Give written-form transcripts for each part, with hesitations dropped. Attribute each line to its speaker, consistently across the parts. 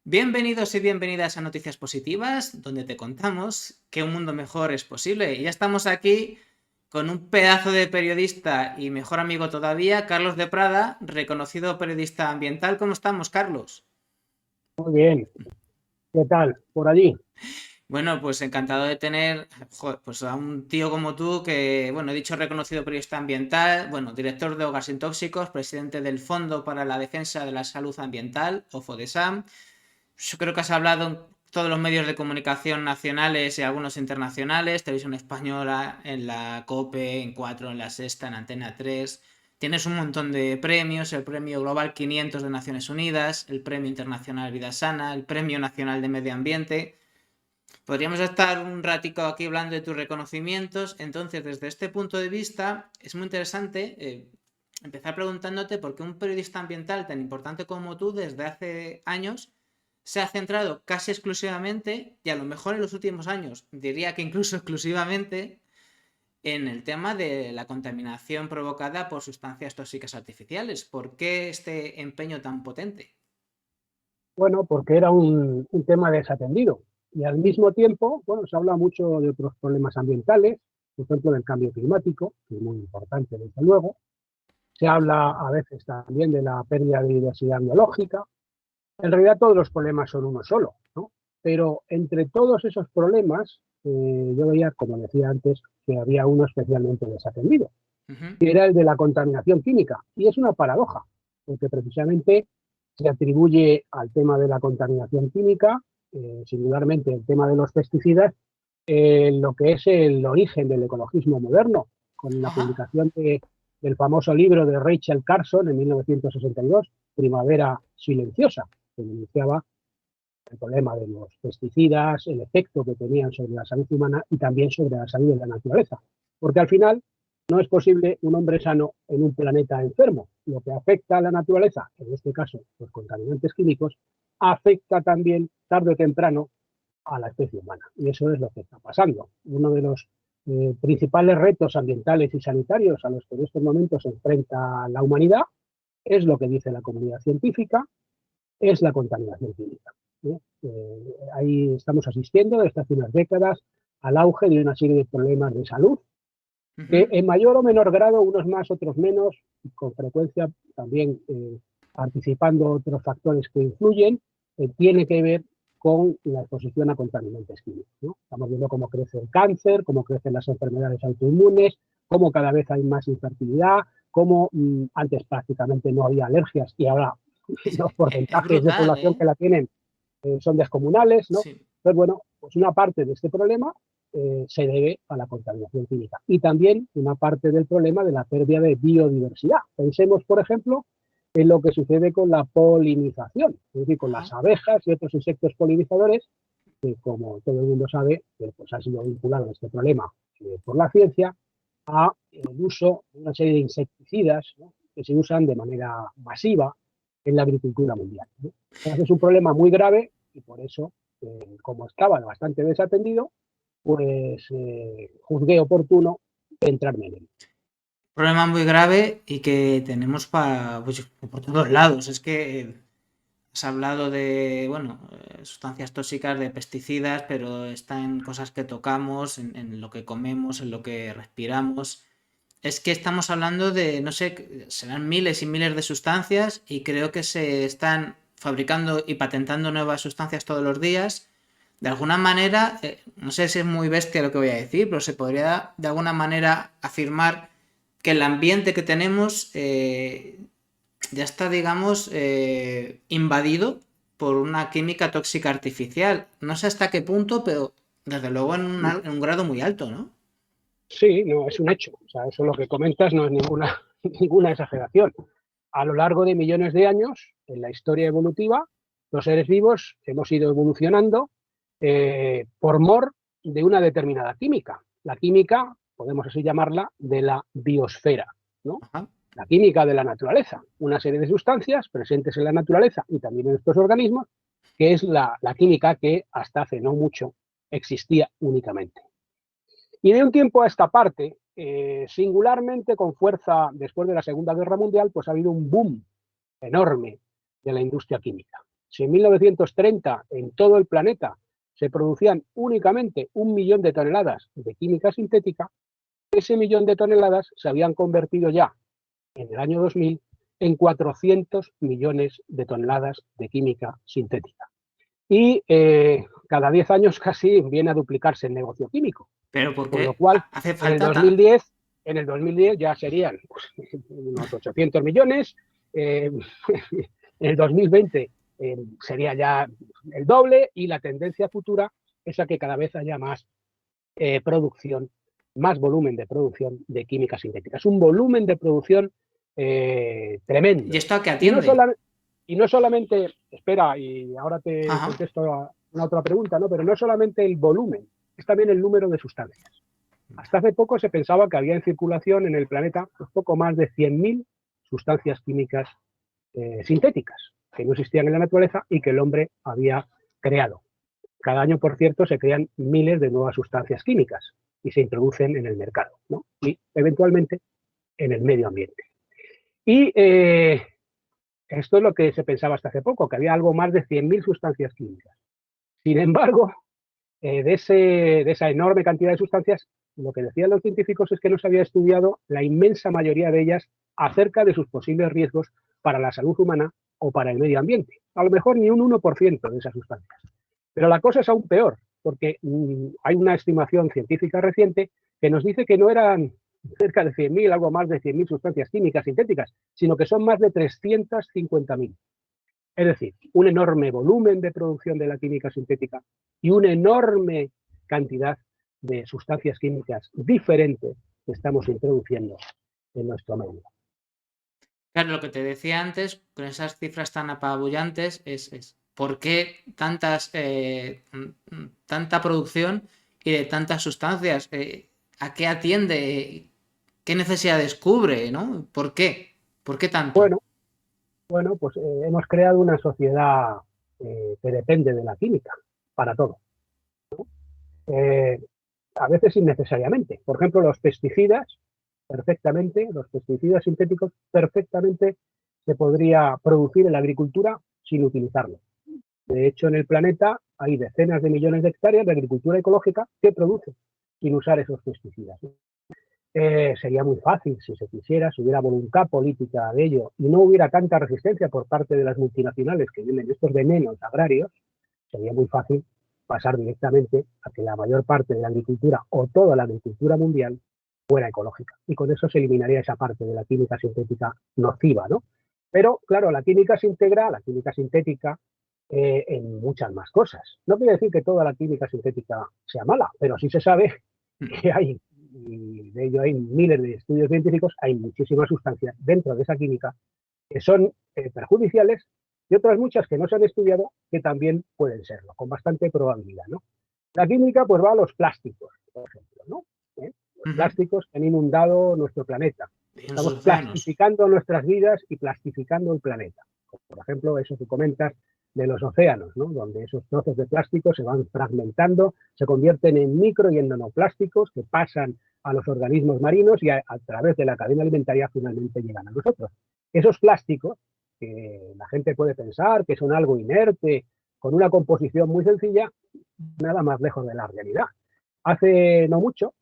Speaker 1: Bienvenidos y bienvenidas a Noticias Positivas, donde te contamos que un mundo mejor es posible. Y ya estamos aquí con un pedazo de periodista y mejor amigo todavía, Carlos de Prada, reconocido periodista ambiental. ¿Cómo estamos, Carlos?
Speaker 2: Muy bien, ¿qué tal? Por allí.
Speaker 1: Bueno, pues encantado de tener pues a un tío como tú que, bueno, he dicho reconocido periodista ambiental, bueno, director de Hogares Sin Tóxicos, presidente del Fondo para la Defensa de la Salud Ambiental, o FODESAM. Yo creo que has hablado en todos los medios de comunicación nacionales y algunos internacionales, Televisión Española, en la COPE, en 4, en la Sexta, en Antena 3. Tienes un montón de premios, el Premio Global 500 de Naciones Unidas, el Premio Internacional Vida Sana, el Premio Nacional de Medio Ambiente. Podríamos estar un ratico aquí hablando de tus reconocimientos. Entonces, desde este punto de vista, es muy interesante empezar preguntándote por qué un periodista ambiental tan importante como tú, desde hace años, se ha centrado casi exclusivamente, y a lo mejor en los últimos años, diría que incluso exclusivamente, en el tema de la contaminación provocada por sustancias tóxicas artificiales. ¿Por qué este empeño tan potente?
Speaker 2: Bueno, porque era un tema desatendido. Y al mismo tiempo, bueno, se habla mucho de otros problemas ambientales, por ejemplo, del cambio climático, que es muy importante, desde luego. Se habla a veces también de la pérdida de diversidad biológica. En realidad todos los problemas son uno solo, ¿no? Pero entre todos esos problemas, yo veía, como decía antes, que había uno especialmente desatendido,
Speaker 1: Ujú.
Speaker 2: que era el de la contaminación química. Y es una paradoja, porque precisamente se atribuye al tema de la contaminación química, singularmente el tema de los pesticidas, lo que es el origen del ecologismo moderno, con la
Speaker 1: Ajá.
Speaker 2: publicación del famoso libro de Rachel Carson en 1962, Primavera Silenciosa, que denunciaba el problema de los pesticidas, el efecto que tenían sobre la salud humana y también sobre la salud de la naturaleza. Porque al final no es posible un hombre sano en un planeta enfermo. Lo que afecta a la naturaleza, en este caso los contaminantes químicos, afecta también tarde o temprano a la especie humana. Y eso es lo que está pasando. Uno de los principales retos ambientales y sanitarios a los que en estos momentos se enfrenta la humanidad es lo que dice la comunidad científica, es la contaminación química. Ahí estamos asistiendo desde hace unas décadas al auge de una serie de problemas de salud que
Speaker 1: Ujú.
Speaker 2: en mayor o menor grado, unos más, otros menos, y con frecuencia también participando otros factores que influyen, tiene que ver con la exposición a contaminantes químicos, ¿no? Estamos viendo cómo crece el cáncer, cómo crecen las enfermedades autoinmunes, cómo cada vez hay más infertilidad, cómo antes prácticamente no había alergias y ahora los
Speaker 1: Es
Speaker 2: porcentajes de
Speaker 1: brutal,
Speaker 2: población
Speaker 1: ¿eh?
Speaker 2: que la tienen son descomunales, ¿no?
Speaker 1: Sí.
Speaker 2: Entonces, bueno, pues una parte de este problema se debe a la contaminación química y también una parte del problema de la pérdida de biodiversidad. Pensemos, por ejemplo, en lo que sucede con la polinización, es decir, con las
Speaker 1: Ajá.
Speaker 2: abejas y otros insectos polinizadores, que como todo el mundo sabe, pues ha sido vinculado a este problema por la ciencia a el uso de una serie de insecticidas, ¿no?, que se usan de manera masiva en la agricultura mundial, ¿no? Entonces es un problema muy grave y por eso, como estaba bastante desatendido, pues juzgué oportuno centrarme en él.
Speaker 1: Problema muy grave y que tenemos pues, por todos lados. Es que has hablado de, bueno, sustancias tóxicas, de pesticidas, pero está en cosas que tocamos, en lo que comemos, en lo que respiramos. Es que estamos hablando de, no sé, serán miles y miles de sustancias y creo que se están fabricando y patentando nuevas sustancias todos los días. De alguna manera, no sé si es muy bestia lo que voy a decir, pero se podría de alguna manera afirmar que el ambiente que tenemos ya está, digamos, invadido por una química tóxica artificial. No sé hasta qué punto, pero desde luego en un grado muy alto, ¿no?
Speaker 2: Sí, no, es un hecho. O sea, eso lo que comentas no es ninguna, ninguna exageración. A lo largo de millones de años, en la historia evolutiva, los seres vivos hemos ido evolucionando por mor de una determinada química. La química, podemos así llamarla, de la biosfera, ¿no?
Speaker 1: Ajá.
Speaker 2: La química de la naturaleza, una serie de sustancias presentes en la naturaleza y también en estos organismos, que es la química que hasta hace no mucho existía únicamente. Y de un tiempo a esta parte, singularmente con fuerza después de la Segunda Guerra Mundial, pues ha habido un boom enorme de la industria química. Si en 1930 en todo el planeta se producían únicamente 1 millón de toneladas de química sintética, ese millón de toneladas se habían convertido ya en el año 2000 en 400 millones de toneladas de química sintética. Y cada 10 años casi viene a duplicarse el negocio químico.
Speaker 1: Pero
Speaker 2: Con lo
Speaker 1: porque
Speaker 2: cual,
Speaker 1: hace
Speaker 2: en el
Speaker 1: falta
Speaker 2: 2010 ya serían unos 800 millones, en el 2020 sería ya el doble, y la tendencia futura es a que cada vez haya más producción, más volumen de producción de química sintética. Es un volumen de producción
Speaker 1: ¿Y
Speaker 2: tremendo.
Speaker 1: esto a qué
Speaker 2: Y no,
Speaker 1: atiende?
Speaker 2: y no solamente, espera, y ahora te
Speaker 1: Ajá.
Speaker 2: contesto a una otra pregunta, ¿no? Pero no solamente el volumen, es también el número de sustancias. Hasta hace poco se pensaba que había en circulación en el planeta pues, poco más de 100.000 sustancias químicas sintéticas, que no existían en la naturaleza y que el hombre había creado. Cada año, por cierto, se crean miles de nuevas sustancias químicas y se introducen en el mercado, ¿no? Y eventualmente en el medio ambiente. Y esto es lo que se pensaba hasta hace poco, que había algo más de 100.000 sustancias químicas. Sin embargo, de esa enorme cantidad de sustancias, lo que decían los científicos es que no se había estudiado la inmensa mayoría de ellas acerca de sus posibles riesgos para la salud humana o para el medio ambiente. A lo mejor ni un 1% de esas sustancias. Pero la cosa es aún peor, porque hay una estimación científica reciente que nos dice que no eran cerca de 100.000, algo más de 100.000 sustancias químicas sintéticas, sino que son más de 350.000. Es decir, un enorme volumen de producción de la química sintética y una enorme cantidad de sustancias químicas diferentes que estamos introduciendo en nuestro medio.
Speaker 1: Claro, lo que te decía antes, con esas cifras tan apabullantes, es ¿por qué tanta producción y de tantas sustancias? ¿A qué atiende? ¿Qué necesidades cubre? ¿No? ¿Por qué? ¿Por qué tanto?
Speaker 2: Bueno, pues hemos creado una sociedad que depende de la química para todo. Eh, a veces innecesariamente. Por ejemplo, los pesticidas sintéticos, perfectamente se podría producir en la agricultura sin utilizarlos. De hecho, en el planeta hay decenas de millones de hectáreas de agricultura ecológica que producen sin usar esos pesticidas. Sería muy fácil si se quisiera, si hubiera voluntad política de ello y no hubiera tanta resistencia por parte de las multinacionales que venden estos venenos agrarios, sería muy fácil pasar directamente a que la mayor parte de la agricultura o toda la agricultura mundial fuera ecológica. Y con eso se eliminaría esa parte de la química sintética nociva, ¿no? Pero, claro, la química se integra, la química sintética, en muchas más cosas. No quiere decir que toda la química sintética sea mala, pero sí se sabe que hay, y de ello hay miles de estudios científicos, hay muchísimas sustancias dentro de esa química que son perjudiciales y otras muchas que no se han estudiado que también pueden serlo, con bastante probabilidad, ¿no? La química pues va a los plásticos, por ejemplo, ¿no? Los plásticos que han inundado nuestro planeta.
Speaker 1: Y en los
Speaker 2: Estamos
Speaker 1: océanos.
Speaker 2: plastificando nuestras vidas y plastificando el planeta. Por ejemplo, eso que comentas de los océanos, ¿no? Donde esos trozos de plástico se van fragmentando, se convierten en micro y en nanoplásticos que pasan a los organismos marinos y a través de la cadena alimentaria finalmente llegan a nosotros. Esos plásticos, que la gente puede pensar que son algo inerte, con una composición muy sencilla, nada más lejos de la realidad. Hace no mucho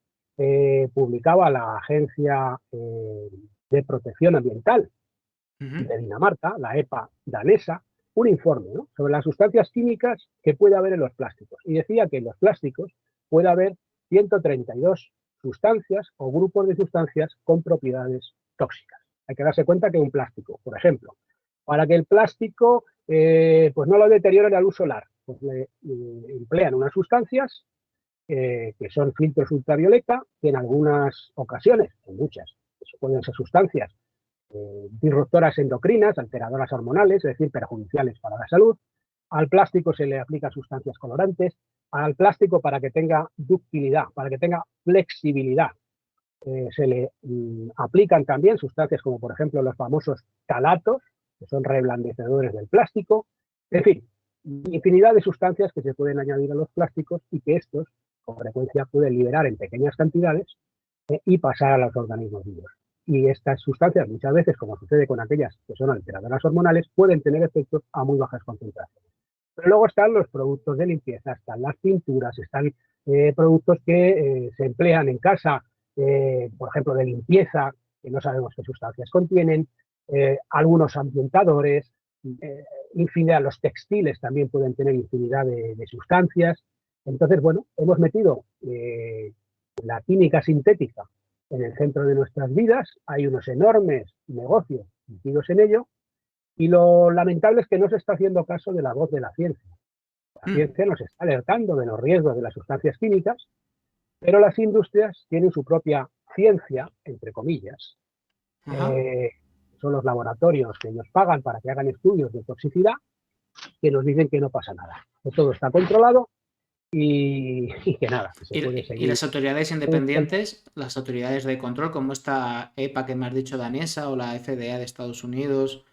Speaker 2: publicaba la Agencia de Protección Ambiental de Dinamarca, la EPA danesa, un informe, ¿no?, sobre las sustancias químicas que puede haber en los plásticos. Y decía que en los plásticos puede haber 132 sustancias o grupos de sustancias con propiedades tóxicas. Hay que darse cuenta que un plástico, por ejemplo, para que el plástico pues no lo deteriore la luz solar, pues le emplean unas sustancias que son filtros ultravioleta, que en algunas ocasiones, en muchas, pueden ser sustancias disruptoras endocrinas, alteradoras hormonales, es decir, perjudiciales para la salud. Al plástico se le aplican sustancias colorantes. Al plástico, para que tenga ductilidad, para que tenga flexibilidad, se le aplican también sustancias como, por ejemplo, los famosos talatos, que son reblandecedores del plástico. En fin, infinidad de sustancias que se pueden añadir a los plásticos y que estos, con frecuencia, pueden liberar en pequeñas cantidades y pasar a los organismos vivos. Y estas sustancias, muchas veces, como sucede con aquellas que son alteradoras hormonales, pueden tener efectos a muy bajas concentraciones. Pero luego están los productos de limpieza, están las pinturas, están productos que se emplean en casa, por ejemplo, de limpieza, que no sabemos qué sustancias contienen, algunos ambientadores, infinidad, los textiles también pueden tener infinidad de sustancias. Entonces, bueno, hemos metido la química sintética en el centro de nuestras vidas, hay unos enormes negocios metidos en ello, y lo lamentable es que no se está haciendo caso de la voz de la ciencia. La ciencia nos está alertando de los riesgos de las sustancias químicas, pero las industrias tienen su propia ciencia, entre comillas. Son los laboratorios que ellos pagan para que hagan estudios de toxicidad, que nos dicen que no pasa nada, que todo está controlado y que nada, que se puede seguir.
Speaker 1: Y las autoridades independientes, las autoridades de control, como esta EPA que me has dicho danesa o la FDA de Estados Unidos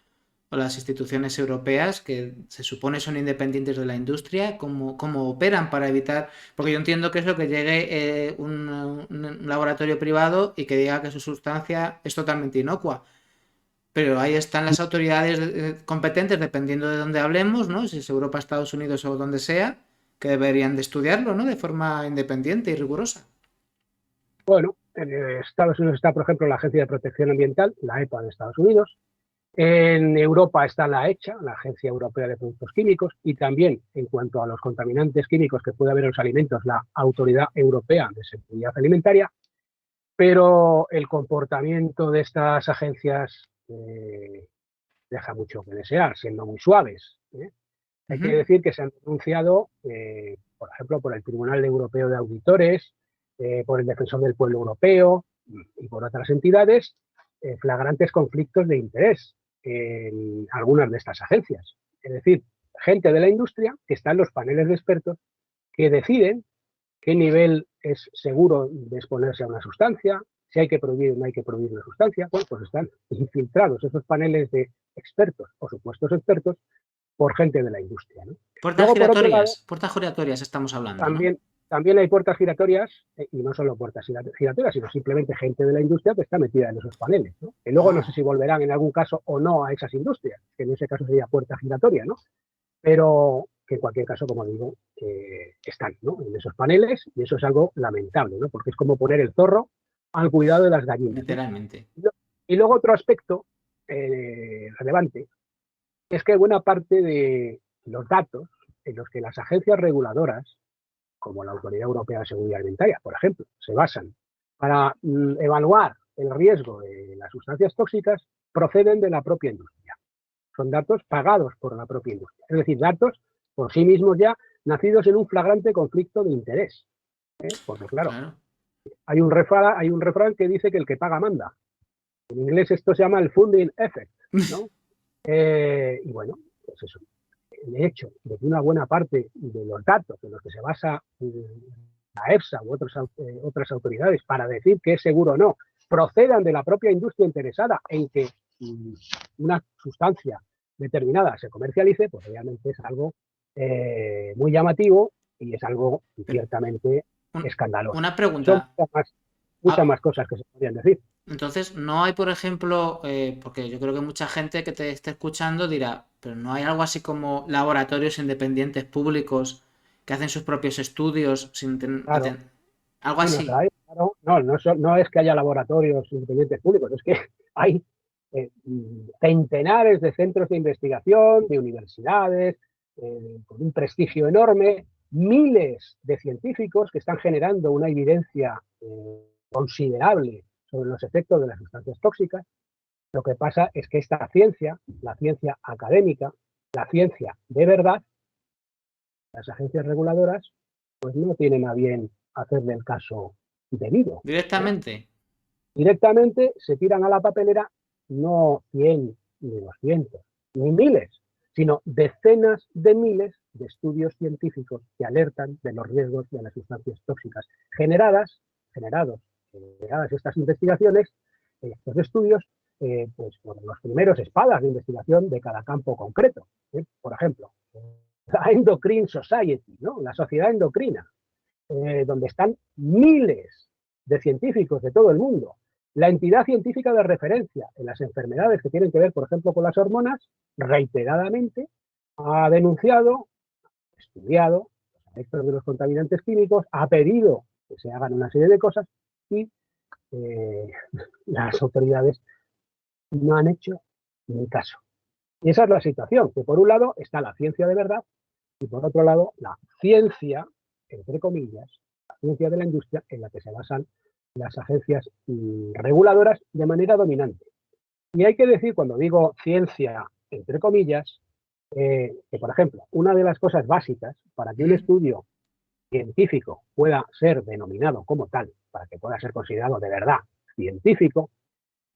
Speaker 1: o las instituciones europeas que se supone son independientes de la industria, ¿cómo operan para evitar? Porque yo entiendo que es lo que llegue un laboratorio privado y que diga que su sustancia es totalmente inocua. Pero ahí están las autoridades competentes, dependiendo de dónde hablemos, ¿no? Si es Europa, Estados Unidos o donde sea, que deberían de estudiarlo, ¿no? De forma independiente y rigurosa.
Speaker 2: Bueno, en Estados Unidos está, por ejemplo, la Agencia de Protección Ambiental, la EPA de Estados Unidos. En Europa está la ECHA, la Agencia Europea de Productos Químicos, y también, en cuanto a los contaminantes químicos que puede haber en los alimentos, la Autoridad Europea de Seguridad Alimentaria. Pero el comportamiento de estas agencias deja mucho que desear, siendo muy suaves. Hay que decir que se han denunciado, por ejemplo, por el Tribunal Europeo de Auditores, por el Defensor del Pueblo Europeo y por otras entidades, flagrantes conflictos de interés en algunas de estas agencias. Es decir, gente de la industria que está en los paneles de expertos que deciden qué nivel es seguro de exponerse a una sustancia, si hay que prohibir o no hay que prohibir una sustancia. Bueno, pues están infiltrados esos paneles de expertos o supuestos expertos por gente de la industria, ¿no?
Speaker 1: Puertas
Speaker 2: Luego,
Speaker 1: giratorias,
Speaker 2: por otro lado,
Speaker 1: puertas giratorias estamos hablando, ¿no?
Speaker 2: También hay puertas giratorias, y no solo puertas giratorias, sino simplemente gente de la industria que está metida en esos paneles, ¿no? Que luego no sé si volverán en algún caso o no a esas industrias, que en ese caso sería puerta giratoria, ¿no? Pero que en cualquier caso, como digo, están, ¿no?, en esos paneles, y eso es algo lamentable, ¿no? Porque es como poner el zorro al cuidado de las gallinas,
Speaker 1: literalmente,
Speaker 2: ¿no? Y luego otro aspecto relevante es que buena parte de los datos en los que las agencias reguladoras, como la Autoridad Europea de Seguridad Alimentaria, por ejemplo, se basan para evaluar el riesgo de las sustancias tóxicas, proceden de la propia industria. Son datos pagados por la propia industria. Es decir, datos por sí mismos ya nacidos en un flagrante conflicto de interés. Porque claro, hay un refrán que dice que el que paga manda. En inglés esto se llama el funding effect, ¿no? Y bueno, pues eso. El hecho de que una buena parte de los datos en los que se basa la EFSA u otras autoridades para decir que es seguro o no, procedan de la propia industria interesada en que una sustancia determinada se comercialice, pues obviamente es algo muy llamativo y es algo ciertamente escandaloso.
Speaker 1: Una pregunta.
Speaker 2: Son muchas más cosas que se podrían decir.
Speaker 1: Entonces, no hay, por ejemplo, porque yo creo que mucha gente que te esté escuchando dirá, pero no hay algo así como laboratorios independientes públicos que hacen sus propios estudios sin
Speaker 2: Claro.
Speaker 1: algo así.
Speaker 2: Claro. No es que haya laboratorios independientes públicos, es que hay centenares de centros de investigación, de universidades, con un prestigio enorme, miles de científicos que están generando una evidencia considerable sobre los efectos de las sustancias tóxicas. Lo que pasa es que esta ciencia, la ciencia académica, la ciencia de verdad, las agencias reguladoras, pues no tienen a bien hacerle el caso debido.
Speaker 1: Directamente.
Speaker 2: Directamente se tiran a la papelera no 100 ni 200, ni miles, sino decenas de miles de estudios científicos que alertan de los riesgos de las sustancias tóxicas generadas estas investigaciones, estos estudios, pues por los primeros espadas de investigación de cada campo concreto. Por ejemplo, la Endocrine Society, ¿no?, la sociedad endocrina, donde están miles de científicos de todo el mundo La entidad científica de referencia en las enfermedades que tienen que ver, por ejemplo, con las hormonas, reiteradamente ha denunciado, estudiado los efectos de los contaminantes químicos, ha pedido que se hagan una serie de cosas y las autoridades no han hecho ni caso. Y esa es la situación, que por un lado está la ciencia de verdad y por otro lado la ciencia, entre comillas, la ciencia de la industria en la que se basan las agencias reguladoras de manera dominante. Y hay que decir, cuando digo ciencia, entre comillas, que, por ejemplo, una de las cosas básicas para que un estudio científico pueda ser denominado como tal, para que pueda ser considerado de verdad científico,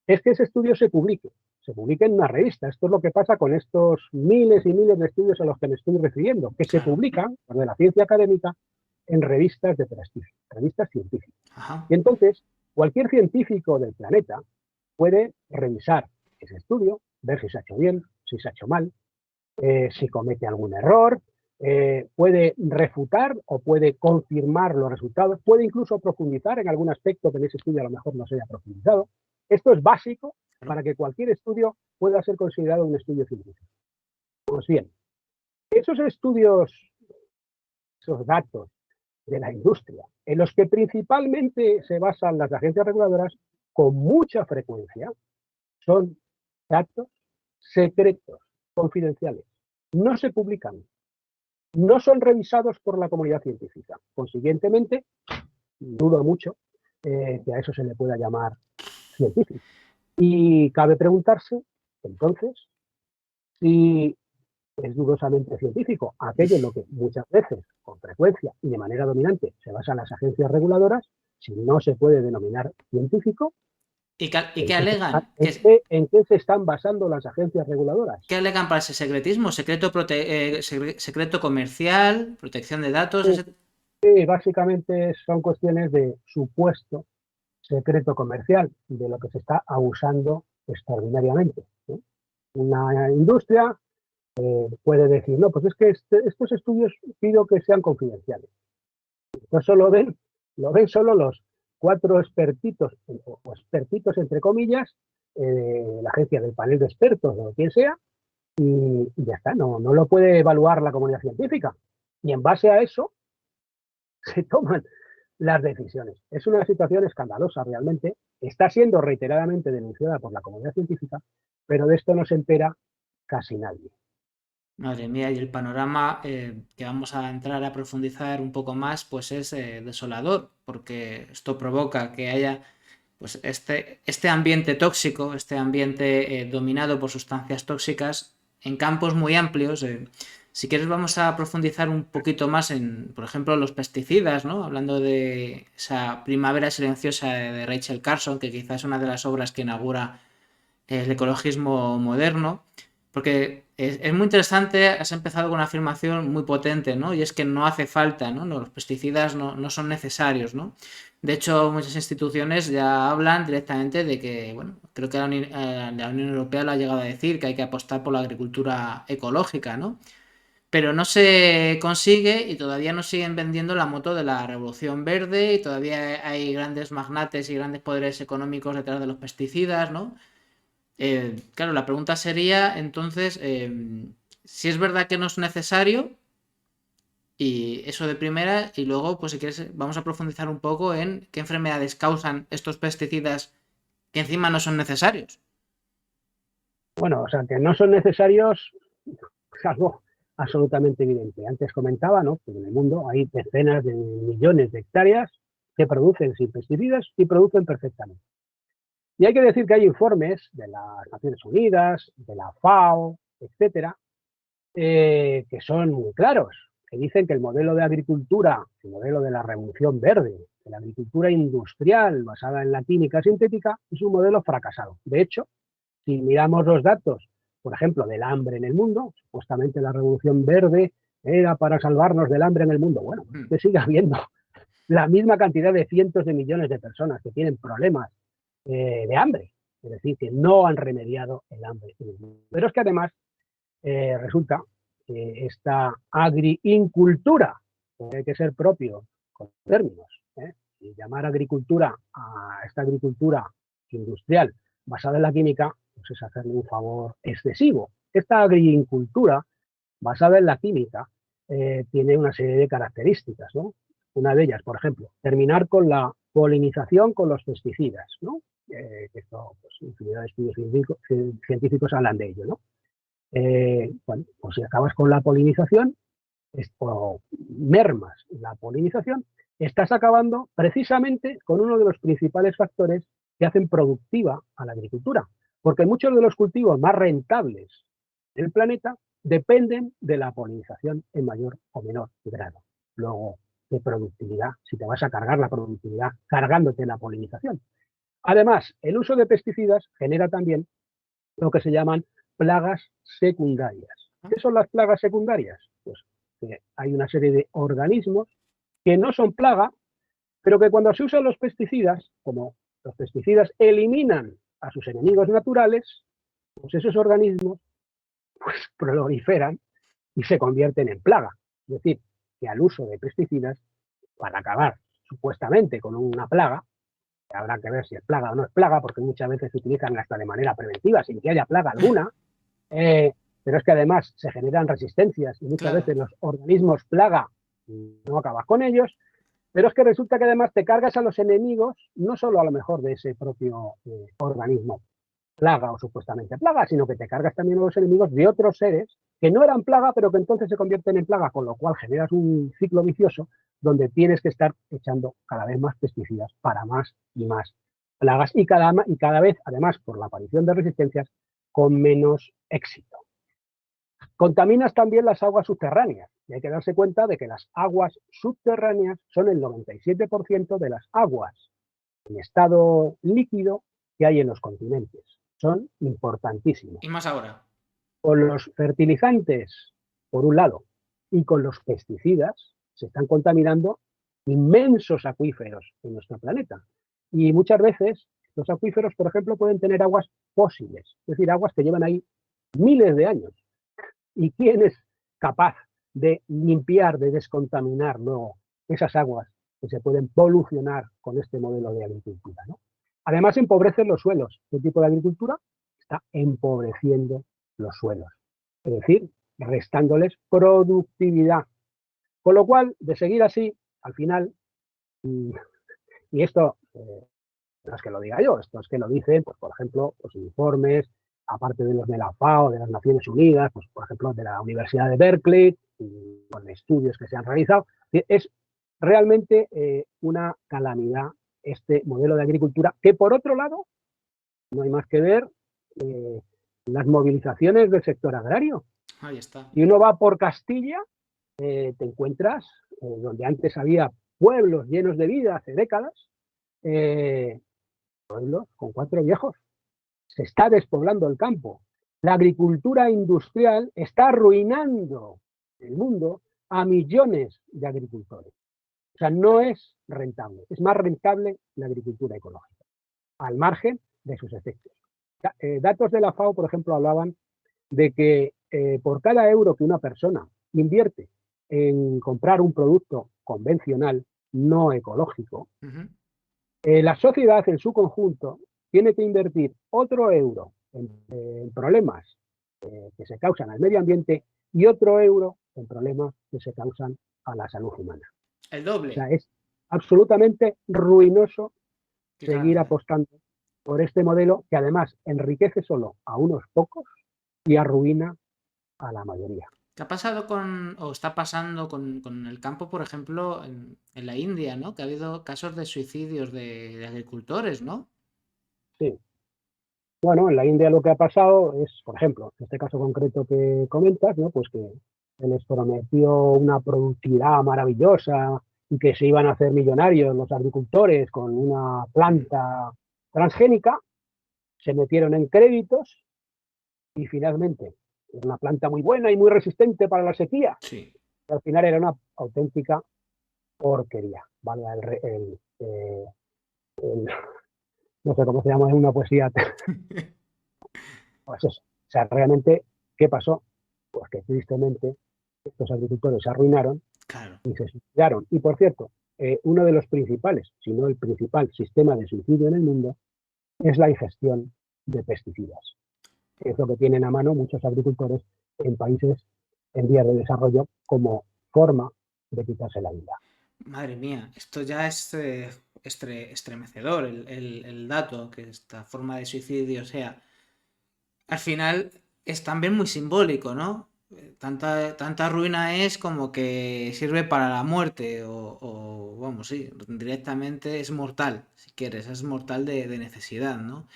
Speaker 2: es que ese estudio se publique en una revista. Esto es lo que pasa con estos miles y miles de estudios a los que me estoy refiriendo, que se publican, de la ciencia académica, en revistas de prestigio, revistas científicas.
Speaker 1: Ajá.
Speaker 2: Y entonces, cualquier científico del planeta puede revisar ese estudio, ver si se ha hecho bien, si se ha hecho mal, si comete algún error, puede refutar o puede confirmar los resultados, puede incluso profundizar en algún aspecto que en ese estudio a lo mejor no se haya profundizado. Esto es básico para que cualquier estudio pueda ser considerado un estudio científico. Pues bien, esos estudios, esos datos de la industria, en los que principalmente se basan las agencias reguladoras, con mucha frecuencia son datos secretos, confidenciales. No se publican, no son revisados por la comunidad científica. Consiguientemente, dudo mucho que a eso se le pueda llamar científico. Y cabe preguntarse, entonces, si es dudosamente científico aquello en lo que muchas veces, con frecuencia y de manera dominante, se basan las agencias reguladoras, si no se puede denominar científico.
Speaker 1: ¿Y qué alegan?
Speaker 2: ¿En qué se están basando las agencias reguladoras?
Speaker 1: ¿Qué alegan para ese secretismo? ¿Secreto comercial? ¿Protección de datos?
Speaker 2: Sí, básicamente son cuestiones de supuesto secreto comercial, de lo que se está abusando extraordinariamente, ¿no? Una industria puede decir, no, pues es que estos estudios pido que sean confidenciales. Eso lo ven solo los 4 expertitos, o expertitos entre comillas, la agencia del panel de expertos o quien sea, y ya está, no lo puede evaluar la comunidad científica. Y en base a eso se toman las decisiones. Es una situación escandalosa realmente, está siendo reiteradamente denunciada por la comunidad científica, pero de esto no se entera casi nadie.
Speaker 1: Madre mía, y el panorama que vamos a entrar a profundizar un poco más, pues es desolador, porque esto provoca que haya pues este ambiente tóxico, este ambiente dominado por sustancias tóxicas en campos muy amplios. Si quieres vamos a profundizar un poquito más en, por ejemplo, los pesticidas, ¿no? Hablando de esa primavera silenciosa de Rachel Carson, que quizás es una de las obras que inaugura el ecologismo moderno, porque es muy interesante, has empezado con una afirmación muy potente, ¿no? Y es que no hace falta, ¿no? Los pesticidas no son necesarios, ¿no? De hecho, muchas instituciones ya hablan directamente de que, bueno, creo que la Unión Europea lo ha llegado a decir, que hay que apostar por la agricultura ecológica, ¿no? Pero no se consigue y todavía nos siguen vendiendo la moto de la revolución verde y todavía hay grandes magnates y grandes poderes económicos detrás de los pesticidas, ¿no? Claro, la pregunta sería entonces si es verdad que no es necesario, y eso de primera, y luego, pues si quieres, vamos a profundizar un poco en qué enfermedades causan estos pesticidas que encima no son necesarios.
Speaker 2: Bueno, o sea, que no son necesarios es algo absolutamente evidente. Antes comentaba, ¿no?, que en el mundo hay decenas de millones de hectáreas que producen sin pesticidas y producen perfectamente. Y hay que decir que hay informes de las Naciones Unidas, de la FAO, etcétera, que son muy claros, que dicen que el modelo de agricultura, el modelo de la revolución verde, de la agricultura industrial basada en la química sintética, es un modelo fracasado. De hecho, si miramos los datos, por ejemplo, del hambre en el mundo, supuestamente la revolución verde era para salvarnos del hambre en el mundo. Bueno, que sigue habiendo la misma cantidad de cientos de millones de personas que tienen problemas de hambre, es decir, que no han remediado el hambre en el mundo. Pero es que además resulta que esta agriincultura, que hay que ser propio con términos, y llamar agricultura a esta agricultura industrial basada en la química, pues es hacerle un favor excesivo. Esta agricultura basada en la química tiene una serie de características, ¿no? Una de ellas, por ejemplo, terminar con la polinización con los pesticidas, ¿no? Esto, pues, infinidad de estudios científicos hablan de ello, ¿no? Bueno, pues si acabas con la polinización o mermas la polinización, estás acabando precisamente con uno de los principales factores que hacen productiva a la agricultura, porque muchos de los cultivos más rentables del planeta dependen de la polinización en mayor o menor grado. Luego, de productividad, si te vas a cargar la productividad cargándote la polinización. Además, el uso de pesticidas genera también lo que se llaman plagas secundarias. ¿Qué son las plagas secundarias? Pues que hay una serie de organismos que no son plaga, pero que cuando se usan los pesticidas, como los pesticidas eliminan a sus enemigos naturales, pues esos organismos pues proliferan y se convierten en plaga. Es decir, que al uso de pesticidas, para acabar supuestamente con una plaga, que habrá que ver si es plaga o no es plaga, porque muchas veces se utilizan hasta de manera preventiva, sin que haya plaga alguna, pero es que además se generan resistencias y muchas
Speaker 1: Claro.
Speaker 2: veces los organismos plaga no acabas con ellos, pero es que resulta que además te cargas a los enemigos, no solo a lo mejor de ese propio organismo plaga o supuestamente plaga, sino que te cargas también a los enemigos de otros seres que no eran plaga, pero que entonces se convierten en plaga, con lo cual generas un ciclo vicioso donde tienes que estar echando cada vez más pesticidas para más y más plagas y cada vez, además, por la aparición de resistencias, con menos éxito. Contaminas también las aguas subterráneas y hay que darse cuenta de que las aguas subterráneas son el 97% de las aguas en estado líquido que hay en los continentes. Son importantísimos.
Speaker 1: Y más ahora.
Speaker 2: Con los fertilizantes, por un lado, y con los pesticidas, se están contaminando inmensos acuíferos en nuestro planeta. Y muchas veces los acuíferos, por ejemplo, pueden tener aguas fósiles, es decir, aguas que llevan ahí miles de años. ¿Y quién es capaz de limpiar, de descontaminar luego esas aguas que se pueden polucionar con este modelo de agricultura, ¿no? Además, empobrecen los suelos. ¿Qué tipo de agricultura? Está empobreciendo los suelos, es decir, restándoles productividad. Con lo cual, de seguir así, al final, y esto no es que lo diga yo, esto es que lo dicen, pues, por ejemplo, los informes, aparte de los de la FAO, de las Naciones Unidas, pues, por ejemplo, de la Universidad de Berkeley, y con estudios que se han realizado. Es realmente una calamidad este modelo de agricultura, que por otro lado, no hay más que ver las movilizaciones del sector agrario.
Speaker 1: Ahí está.
Speaker 2: Y uno va por Castilla, te encuentras donde antes había pueblos llenos de vida hace décadas, pueblos con 4 viejos. Se está despoblando el campo. La agricultura industrial está arruinando el mundo a millones de agricultores. O sea, no es rentable. Es más rentable la agricultura ecológica, al margen de sus efectos. Datos de la FAO, por ejemplo, hablaban de que por cada euro que una persona invierte en comprar un producto convencional, no ecológico, la sociedad en su conjunto tiene que invertir otro euro en problemas que se causan al medio ambiente y otro euro en problemas que se causan a la salud humana.
Speaker 1: El
Speaker 2: O sea,
Speaker 1: doble.
Speaker 2: es absolutamente ruinoso
Speaker 1: Qué
Speaker 2: seguir
Speaker 1: calamidad.
Speaker 2: apostando por este modelo que además enriquece solo a unos pocos y arruina a la mayoría.
Speaker 1: ¿Qué ha pasado o está pasando con el campo, por ejemplo, en la India, ¿no? Que ha habido casos de suicidios de agricultores, ¿no?
Speaker 2: Sí. Bueno, en la India lo que ha pasado es, por ejemplo, en este caso concreto que comentas, ¿no? Pues que se les prometió una productividad maravillosa y que se iban a hacer millonarios los agricultores con una planta transgénica, se metieron en créditos y finalmente es una planta muy buena y muy resistente para la sequía.
Speaker 1: Sí.
Speaker 2: Y al final era una auténtica porquería. Vale, no sé cómo se llama, es una poesía. Pues eso. O sea, realmente, ¿qué pasó? Pues que tristemente estos agricultores se arruinaron
Speaker 1: Claro.
Speaker 2: y se suicidaron. Y por cierto, uno de los principales, si no el principal sistema de suicidio en el mundo, es la ingestión de pesticidas. Es lo que tienen a mano muchos agricultores en países en vías de desarrollo como forma de quitarse la vida.
Speaker 1: Madre mía, esto ya es estremecedor el dato, que esta forma de suicidio sea. Al final es también muy simbólico, ¿no? Tanta ruina es como que sirve para la muerte vamos, sí, directamente es mortal, si quieres, es mortal de necesidad, ¿no?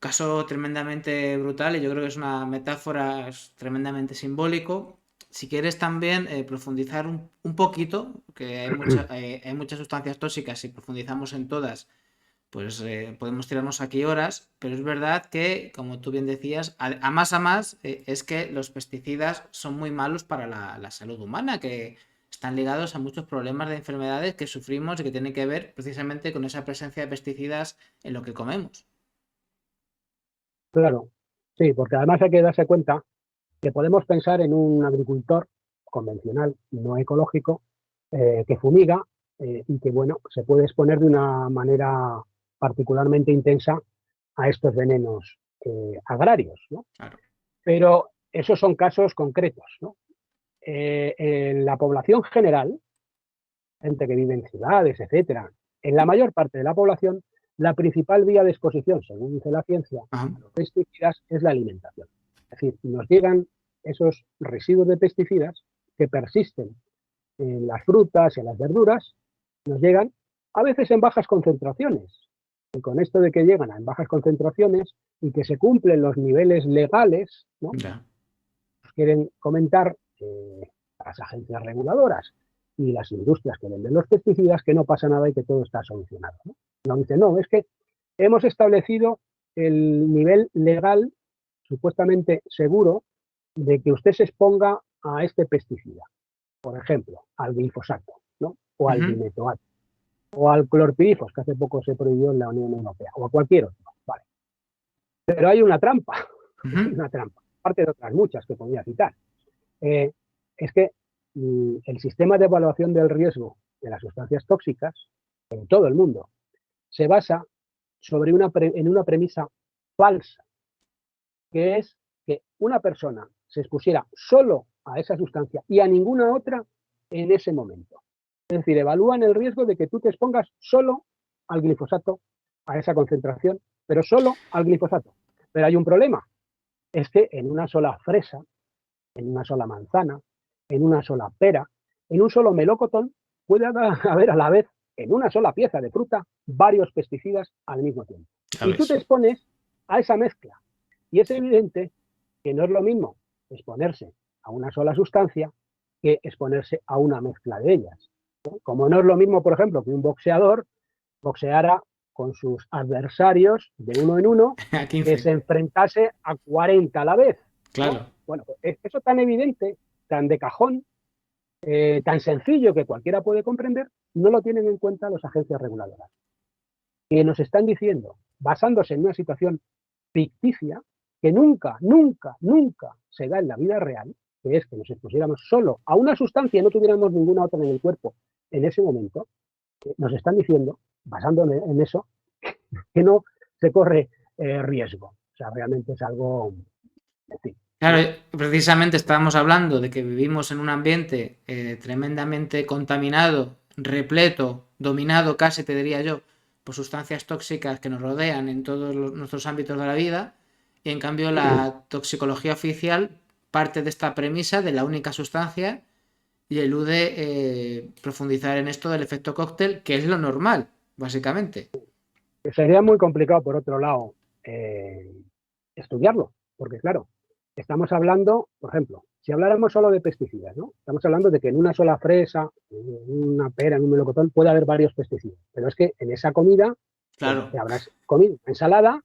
Speaker 1: Caso tremendamente brutal y yo creo que es una metáfora tremendamente simbólico. Si quieres también profundizar un poquito, que hay muchas sustancias tóxicas, si profundizamos en todas, pues podemos tirarnos aquí horas, pero es verdad que, como tú bien decías, a más, es que los pesticidas son muy malos para la salud humana, que están ligados a muchos problemas de enfermedades que sufrimos y que tienen que ver precisamente con esa presencia de pesticidas en lo que comemos.
Speaker 2: Claro, sí, porque además hay que darse cuenta que podemos pensar en un agricultor convencional, no ecológico, que fumiga y que, bueno, se puede exponer de una manera particularmente intensa a estos venenos agrarios, ¿no?
Speaker 1: Claro.
Speaker 2: Pero esos son casos concretos, ¿no? En la población general, gente que vive en ciudades, etcétera, en la mayor parte de la población, la principal vía de exposición, según dice la ciencia,
Speaker 1: Ajá.
Speaker 2: a los pesticidas es la alimentación. Es decir, nos llegan esos residuos de pesticidas que persisten en las frutas y en las verduras, nos llegan a veces en bajas concentraciones. Y con esto de que llegan en bajas concentraciones y que se cumplen los niveles legales, ¿no?
Speaker 1: Ya.
Speaker 2: Nos quieren comentar las agencias reguladoras y las industrias que venden los pesticidas que no pasa nada y que todo está solucionado, ¿no? No dicen, no, es que hemos establecido el nivel legal supuestamente seguro de que usted se exponga a este pesticida, por ejemplo, al glifosato, ¿no? O al
Speaker 1: Ujú.
Speaker 2: dimetoato, o al clorpirifos, que hace poco se prohibió en la Unión Europea, o a cualquier otro, vale. Pero hay una trampa, hay
Speaker 1: Ujú.
Speaker 2: una trampa, aparte de otras muchas que podría citar. Eh, es que el sistema de evaluación del riesgo de las sustancias tóxicas en todo el mundo se basa en una premisa falsa, que es que una persona se expusiera solo a esa sustancia y a ninguna otra en ese momento. Es decir, evalúan el riesgo de que tú te expongas solo al glifosato, a esa concentración, pero solo al glifosato. Pero hay un problema, es que en una sola fresa, en una sola manzana, en una sola pera, en un solo melocotón, puede haber a la vez, en una sola pieza de fruta, varios pesticidas al mismo tiempo.
Speaker 1: Ya
Speaker 2: Y tú te
Speaker 1: ves.
Speaker 2: expones a esa mezcla. Y es evidente que no es lo mismo exponerse a una sola sustancia que exponerse a una mezcla de ellas. Como no es lo mismo, por ejemplo, que un boxeador boxeara con sus adversarios de uno en uno,
Speaker 1: A
Speaker 2: que
Speaker 1: 15.
Speaker 2: se enfrentase a 40 a la vez, ¿no?
Speaker 1: Claro.
Speaker 2: Bueno, pues eso tan evidente, tan de cajón, tan sencillo que cualquiera puede comprender, no lo tienen en cuenta las agencias reguladoras. Que nos están diciendo, basándose en una situación ficticia, que nunca, nunca, nunca se da en la vida real, que es que nos expusiéramos solo a una sustancia y no tuviéramos ninguna otra en el cuerpo en ese momento, nos están diciendo, basándonos en eso, que no se corre riesgo. O sea, realmente es algo, en fin,
Speaker 1: Claro,
Speaker 2: ¿no?
Speaker 1: precisamente estábamos hablando de que vivimos en un ambiente tremendamente contaminado, repleto, dominado casi, te diría yo, por sustancias tóxicas que nos rodean en todos nuestros ámbitos de la vida, y en cambio la toxicología oficial parte de esta premisa de la única sustancia y elude profundizar en esto del efecto cóctel, que es lo normal, básicamente.
Speaker 2: Sería muy complicado, por otro lado, eh, estudiarlo, porque claro, estamos hablando, por ejemplo, si habláramos solo de pesticidas, ¿no? Estamos hablando de que en una sola fresa, en una pera, en un melocotón, puede haber varios pesticidas. Pero es que en esa comida, pues
Speaker 1: Claro,
Speaker 2: te habrás comido una ensalada,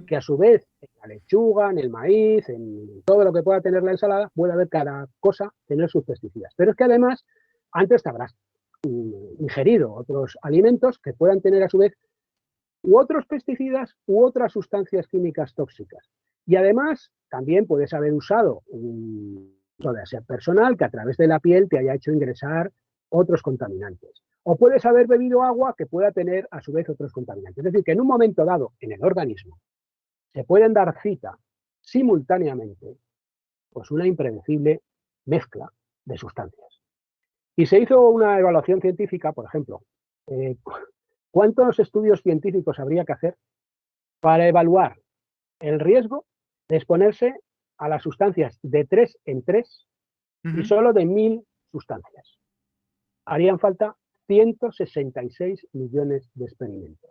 Speaker 2: que a su vez en la lechuga, en el maíz, en todo lo que pueda tener la ensalada, puede haber cada cosa tener sus pesticidas. Pero es que además, antes te habrás ingerido otros alimentos que puedan tener a su vez u otros pesticidas u otras sustancias químicas tóxicas. Y además, también puedes haber usado un uso de aseo personal que a través de la piel te haya hecho ingresar otros contaminantes. O puedes haber bebido agua que pueda tener a su vez otros contaminantes. Es decir, que en un momento dado en el organismo se pueden dar cita simultáneamente pues una impredecible mezcla de sustancias. Y se hizo una evaluación científica, por ejemplo, eh, ¿cuántos estudios científicos habría que hacer para evaluar el riesgo de exponerse a las sustancias de 3 en 3 y solo de 1000 sustancias? Harían falta 166 millones de experimentos.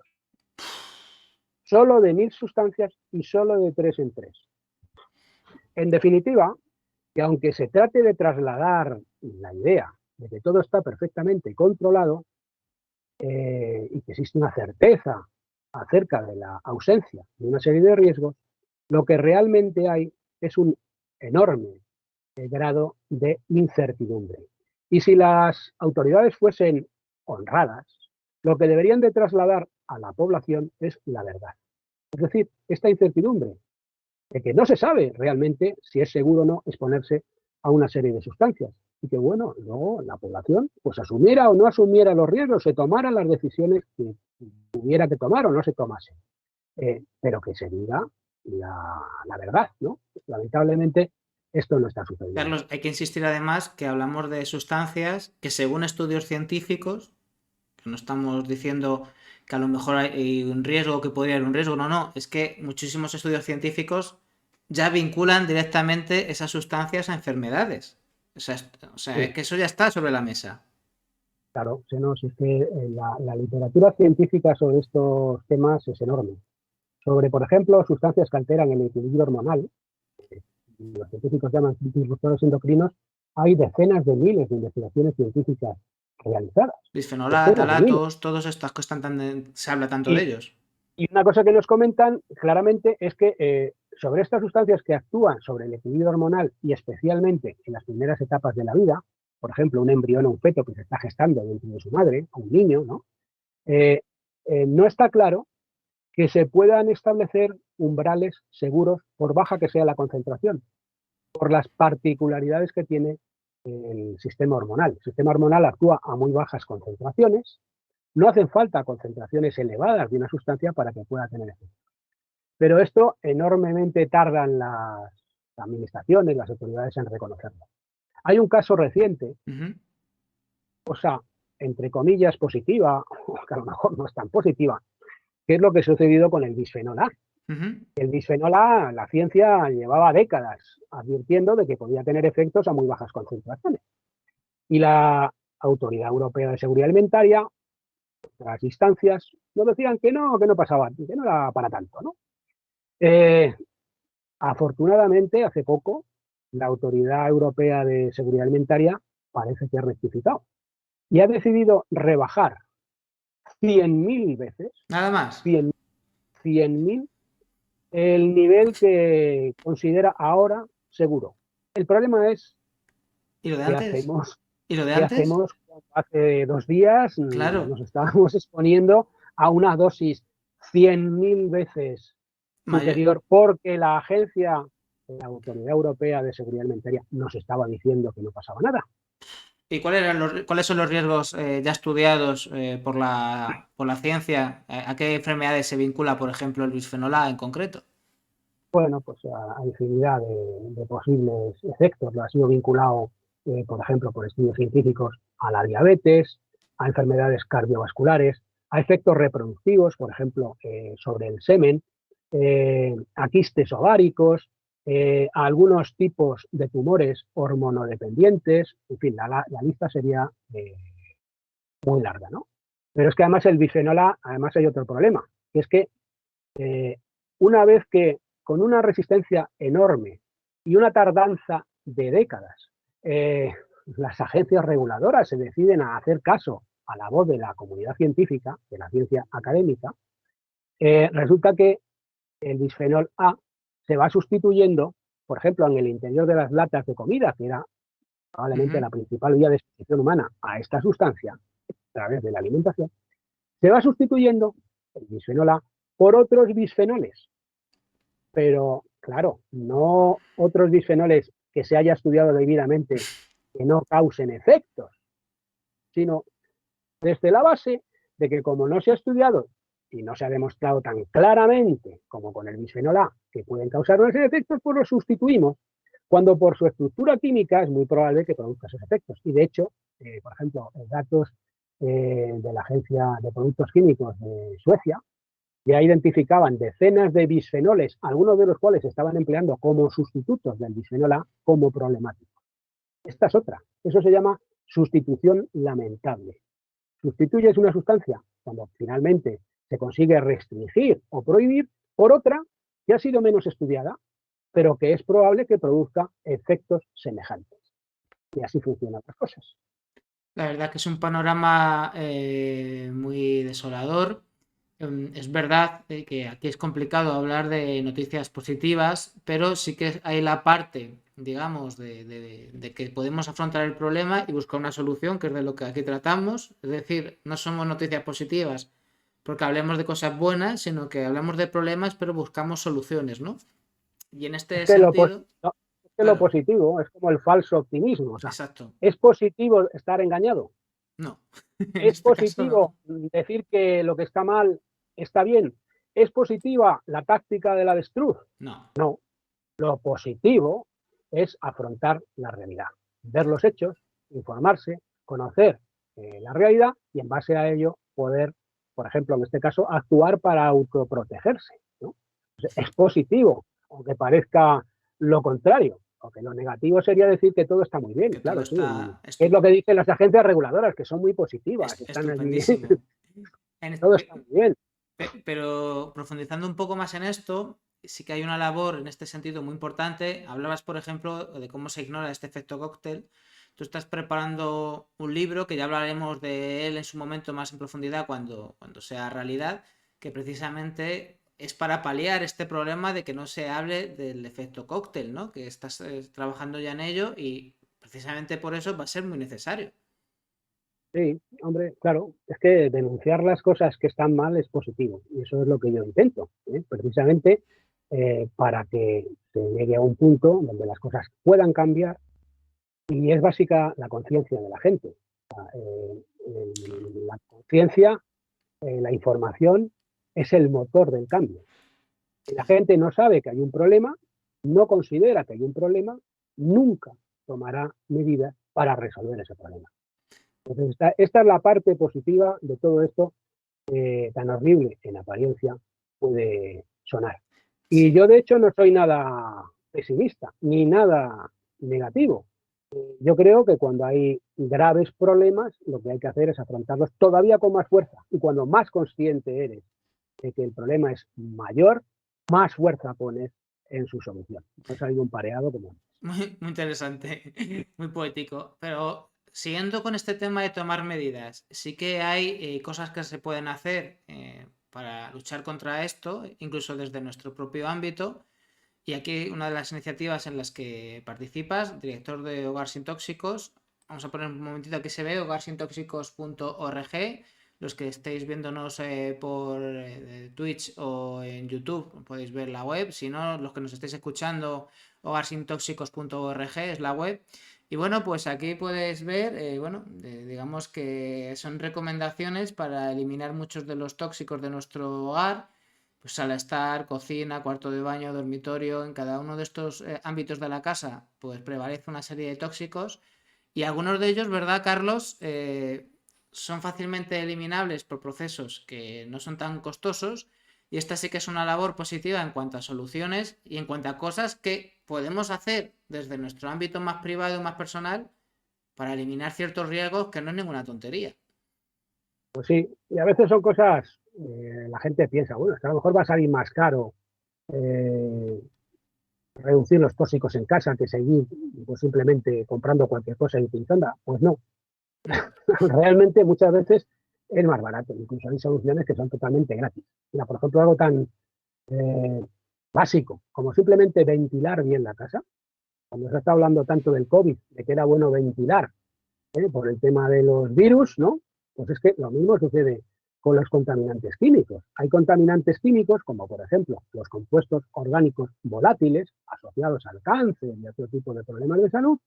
Speaker 2: Solo de 1000 sustancias y solo de 3 en 3. En definitiva, que aunque se trate de trasladar la idea de que todo está perfectamente controlado y que existe una certeza acerca de la ausencia de una serie de riesgos, lo que realmente hay es un enorme grado de incertidumbre. Y si las autoridades fuesen honradas, lo que deberían de trasladar a la población es la verdad. Es decir, esta incertidumbre de que no se sabe realmente si es seguro o no exponerse a una serie de sustancias. Y que, bueno, luego la población pues asumiera o no asumiera los riesgos, se tomaran las decisiones que tuviera que tomar o no se tomase. Pero que se diga la verdad, ¿no? Lamentablemente, esto no está sucediendo.
Speaker 1: Carlos, hay que insistir además que hablamos de sustancias que según estudios científicos, que no estamos diciendo que a lo mejor hay un riesgo, que podría haber un riesgo, no, es que muchísimos estudios científicos ya vinculan directamente esas sustancias a enfermedades. O sea, es que eso ya está sobre la mesa.
Speaker 2: Claro, si es que la literatura científica sobre estos temas es enorme. Sobre, por ejemplo, sustancias que alteran el equilibrio hormonal, los científicos llaman disruptores endocrinos, hay decenas de miles de investigaciones científicas realizadas.
Speaker 1: Bisfenol A, talatos, todos estos que se habla tanto de ellos.
Speaker 2: Y una cosa que nos comentan claramente es que sobre estas sustancias que actúan sobre el equilibrio hormonal y especialmente en las primeras etapas de la vida, por ejemplo, un embrión o un feto que se está gestando dentro de su madre, o un niño, ¿no? No está claro que se puedan establecer umbrales seguros, por baja que sea la concentración, por las particularidades que tiene el sistema hormonal. El sistema hormonal actúa a muy bajas concentraciones, no hacen falta concentraciones elevadas de una sustancia para que pueda tener efecto. Pero esto enormemente tardan las administraciones, las autoridades en reconocerlo. Hay un caso reciente, cosa entre comillas positiva, o que a lo mejor no es tan positiva, que es lo que ha sucedido con el bisfenol A. El bisfenol A, la ciencia llevaba décadas advirtiendo de que podía tener efectos a muy bajas concentraciones. Y la Autoridad Europea de Seguridad Alimentaria, las instancias, nos decían que no pasaba, que no era para tanto, ¿no? Afortunadamente, hace poco, la Autoridad Europea de Seguridad Alimentaria parece que ha rectificado y ha decidido rebajar 100.000 veces,
Speaker 1: nada más,
Speaker 2: 100.000 el nivel que considera ahora seguro. El problema es
Speaker 1: ¿y lo de
Speaker 2: qué
Speaker 1: antes?
Speaker 2: hacemos.
Speaker 1: ¿Y lo de
Speaker 2: ¿Qué
Speaker 1: antes?
Speaker 2: hacemos? Hace 2 días
Speaker 1: Claro.
Speaker 2: nos estábamos exponiendo a una dosis 100.000 veces superior porque la agencia, la Autoridad Europea de Seguridad Alimentaria, nos estaba diciendo que no pasaba nada.
Speaker 1: ¿Y cuáles son los riesgos ya estudiados por la ciencia? ¿A qué enfermedades se vincula, por ejemplo, el bisfenol A en concreto?
Speaker 2: Bueno, pues a infinidad de posibles efectos. Lo ha sido vinculado, por ejemplo, por estudios científicos a la diabetes, a enfermedades cardiovasculares, a efectos reproductivos, por ejemplo, sobre el semen, a quistes ováricos, a algunos tipos de tumores hormonodependientes. En fin, la lista sería muy larga, ¿no? Pero es que además el bisfenol A, además hay otro problema, que es que una vez que con una resistencia enorme y una tardanza de décadas, las agencias reguladoras se deciden a hacer caso a la voz de la comunidad científica, de la ciencia académica, resulta que el bisfenol A se va sustituyendo, por ejemplo, en el interior de las latas de comida, que era probablemente la principal vía de exposición humana a esta sustancia, a través de la alimentación, se va sustituyendo el bisfenol A por otros bisfenoles. Pero, claro, no otros bisfenoles que se haya estudiado debidamente que no causen efectos, sino Desde la base de que como no se ha estudiado y no se ha demostrado tan claramente como con el bisfenol A que pueden causar unos efectos, pues lo sustituimos, cuando por su estructura química es muy probable que produzca esos efectos. Y de hecho, por ejemplo, datos de la Agencia de Productos Químicos de Suecia ya identificaban decenas de bisfenoles, algunos de los cuales se estaban empleando como sustitutos del bisfenol A, como problemáticos. Esta es otra. Eso se llama sustitución lamentable. Sustituyes una sustancia cuando finalmente se consigue restringir o prohibir por otra que ha sido menos estudiada, pero que es probable que produzca efectos semejantes. Y así funcionan las cosas.
Speaker 1: La verdad que es un panorama muy desolador. Es verdad que aquí es complicado hablar de noticias positivas, pero sí que hay la parte, digamos, de que podemos afrontar el problema y buscar una solución, que es de lo que aquí tratamos. Es decir, no somos noticias positivas porque hablemos de cosas buenas, sino que hablamos de problemas, pero buscamos soluciones, ¿no? Y en
Speaker 2: Es
Speaker 1: este
Speaker 2: que,
Speaker 1: sentido,
Speaker 2: es que lo
Speaker 1: claro,
Speaker 2: positivo es como el falso optimismo. O sea,
Speaker 1: exacto.
Speaker 2: ¿es positivo estar engañado?
Speaker 1: No, en
Speaker 2: ¿Es
Speaker 1: este caso no.
Speaker 2: positivo decir que lo que está mal está bien? ¿Es positiva la táctica de la avestruz?
Speaker 1: No.
Speaker 2: No. Lo positivo es afrontar la realidad, ver los hechos, informarse, conocer la realidad y en base a ello poder, por ejemplo, en este caso, actuar para autoprotegerse, ¿no? Es positivo, aunque parezca lo contrario, porque lo negativo sería decir que todo está muy bien,
Speaker 1: Que todo
Speaker 2: claro, sí.
Speaker 1: está
Speaker 2: Es lo que dicen las agencias reguladoras, que son muy positivas, están allí,
Speaker 1: estupendísimo.
Speaker 2: todo está muy bien.
Speaker 1: Pero profundizando un poco más en esto, sí que hay una labor en este sentido muy importante. Hablabas, por ejemplo, de cómo se ignora este efecto cóctel. Tú estás preparando un libro, que ya hablaremos de él en su momento más en profundidad cuando sea realidad, que precisamente es para paliar este problema de que no se hable del efecto cóctel, ¿no? Que estás trabajando ya en ello y precisamente por eso va a ser muy necesario.
Speaker 2: Sí, hombre, claro, es que denunciar las cosas que están mal es positivo y eso es lo que yo intento, precisamente para que se llegue a un punto donde las cosas puedan cambiar y es básica la conciencia de la gente. La conciencia, la información es el motor del cambio. Si la gente no sabe que hay un problema, no considera que hay un problema, nunca tomará medidas para resolver ese problema. Entonces, esta es la parte positiva de todo esto, tan horrible en apariencia puede sonar. Y
Speaker 1: Sí,
Speaker 2: yo, de hecho, no soy nada pesimista ni nada negativo. Yo creo que cuando hay graves problemas, lo que hay que hacer es afrontarlos todavía con más fuerza. Y cuando más consciente eres de que el problema es mayor, más fuerza pones en su solución. No ha salido un pareado como...
Speaker 1: muy interesante, muy poético. Pero siguiendo con este tema de tomar medidas, sí que hay cosas que se pueden hacer para luchar contra esto, incluso desde nuestro propio ámbito. Y aquí una de las iniciativas en las que participas, director de Hogar Sin Tóxicos, vamos a poner un momentito aquí se ve, hogarsintóxicos.org. Los que estéis viéndonos por Twitch o en YouTube podéis ver la web. Si no, los que nos estéis escuchando, hogarsintóxicos.org es la web. Y bueno, pues aquí puedes ver, digamos que son recomendaciones para eliminar muchos de los tóxicos de nuestro hogar, pues sala estar, cocina, cuarto de baño, dormitorio, en cada uno de estos ámbitos de la casa, pues prevalece una serie de tóxicos y algunos de ellos, ¿verdad, Carlos? Son fácilmente eliminables por procesos que no son tan costosos y esta sí que es una labor positiva en cuanto a soluciones y en cuanto a cosas que podemos hacer desde nuestro ámbito más privado y más personal para eliminar ciertos riesgos que no es ninguna tontería.
Speaker 2: Pues sí, y a veces son cosas, la gente piensa, bueno, es que a lo mejor va a salir más caro eh, reducir los tóxicos en casa que seguir pues, simplemente comprando cualquier cosa y utilizándola. Pues no,
Speaker 1: No.
Speaker 2: realmente muchas veces es más barato, incluso hay soluciones que son totalmente gratis. Mira, por ejemplo, algo tan eh, básico como simplemente ventilar bien la casa. Cuando se está hablando tanto del COVID, de que era bueno ventilar, por el tema de los virus, ¿no? Pues es que lo mismo sucede con los contaminantes químicos. Hay contaminantes químicos, como por ejemplo los compuestos orgánicos volátiles asociados al cáncer y a otro tipo de problemas de salud,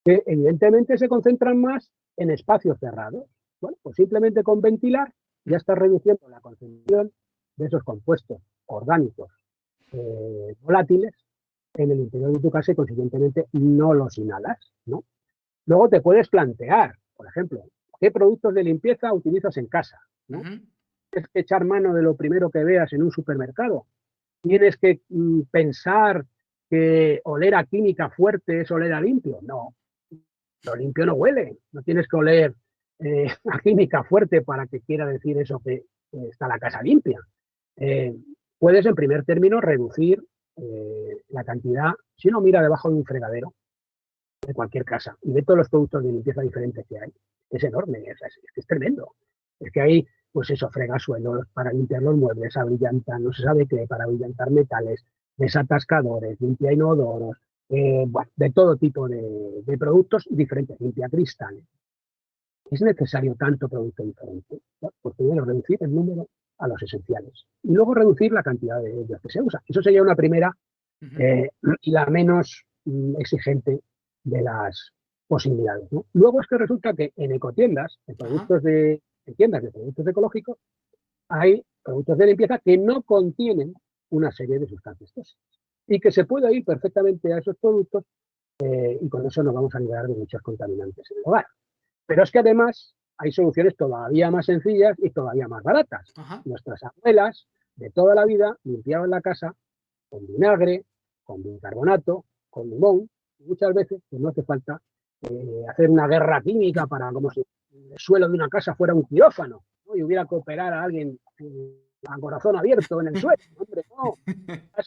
Speaker 2: que evidentemente se concentran más en espacios cerrados. Bueno, pues simplemente con ventilar ya estás reduciendo la concentración de esos compuestos orgánicos volátiles en el interior de tu casa y consiguientemente no los inhalas, ¿no? Luego te puedes plantear, por ejemplo, qué productos de limpieza utilizas en casa, ¿no? Tienes que echar mano de lo primero que veas en un supermercado. Tienes que pensar que oler a química fuerte es oler a limpio. No, lo limpio no huele. No tienes que oler a química fuerte para que quiera decir eso que está la casa limpia. Eh, puedes, en primer término, reducir la cantidad, si uno mira debajo de un fregadero de cualquier casa y ve todos los productos de limpieza diferentes que hay, es enorme, es tremendo. Es que hay, pues eso, fregasuelos para limpiar los muebles, abrillanta, no se sabe qué, para brillantar metales, desatascadores, limpia inodoros, bueno, de todo tipo de productos diferentes, limpia cristales. ¿Es necesario tanto producto diferente? Bueno, pues primero reducir el número a los esenciales y luego reducir la cantidad de ellos que se usa. Eso sería una primera y la menos exigente de las posibilidades, ¿no? Luego es que resulta que en ecotiendas, en tiendas de productos ecológicos, hay productos de limpieza que no contienen una serie de sustancias tóxicas y que se puede ir perfectamente a esos productos y con eso nos vamos a liberar de muchos contaminantes en el hogar. Pero es que además hay soluciones todavía más sencillas y todavía más baratas. Nuestras abuelas de toda la vida limpiaban la casa con vinagre, con bicarbonato, con limón, y muchas veces pues no hace falta hacer una guerra química para como si el suelo de una casa fuera un quirófano, ¿no? Y hubiera que operar a alguien a corazón abierto en el suelo. Hombre, no.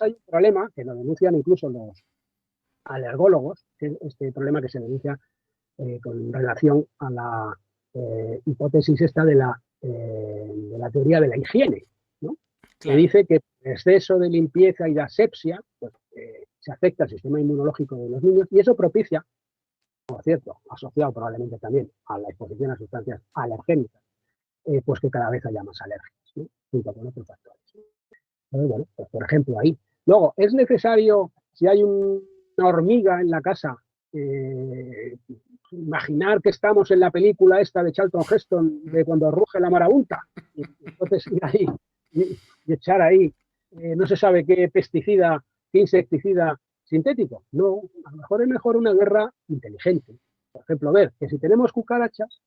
Speaker 2: Hay un problema que lo denuncian incluso los alergólogos, que es este problema que se denuncia con relación a la hipótesis esta de la teoría de la higiene, ¿no?
Speaker 1: Claro.
Speaker 2: Que dice que el exceso de limpieza y de asepsia pues, se afecta al sistema inmunológico de los niños y eso propicia, por cierto, asociado probablemente también a la exposición a sustancias alergénicas, pues que cada vez haya más alergias, ¿no? Junto con otros factores. Entonces, bueno, pues por ejemplo ahí. Luego, ¿es necesario, si hay una hormiga en la casa, imaginar que estamos en la película esta de Charlton Heston de cuando ruge la marabunta y entonces ir ahí y echar ahí no se sabe qué pesticida, qué insecticida sintético? No, a lo mejor es mejor una guerra inteligente. Por ejemplo, ver que si tenemos cucarachas,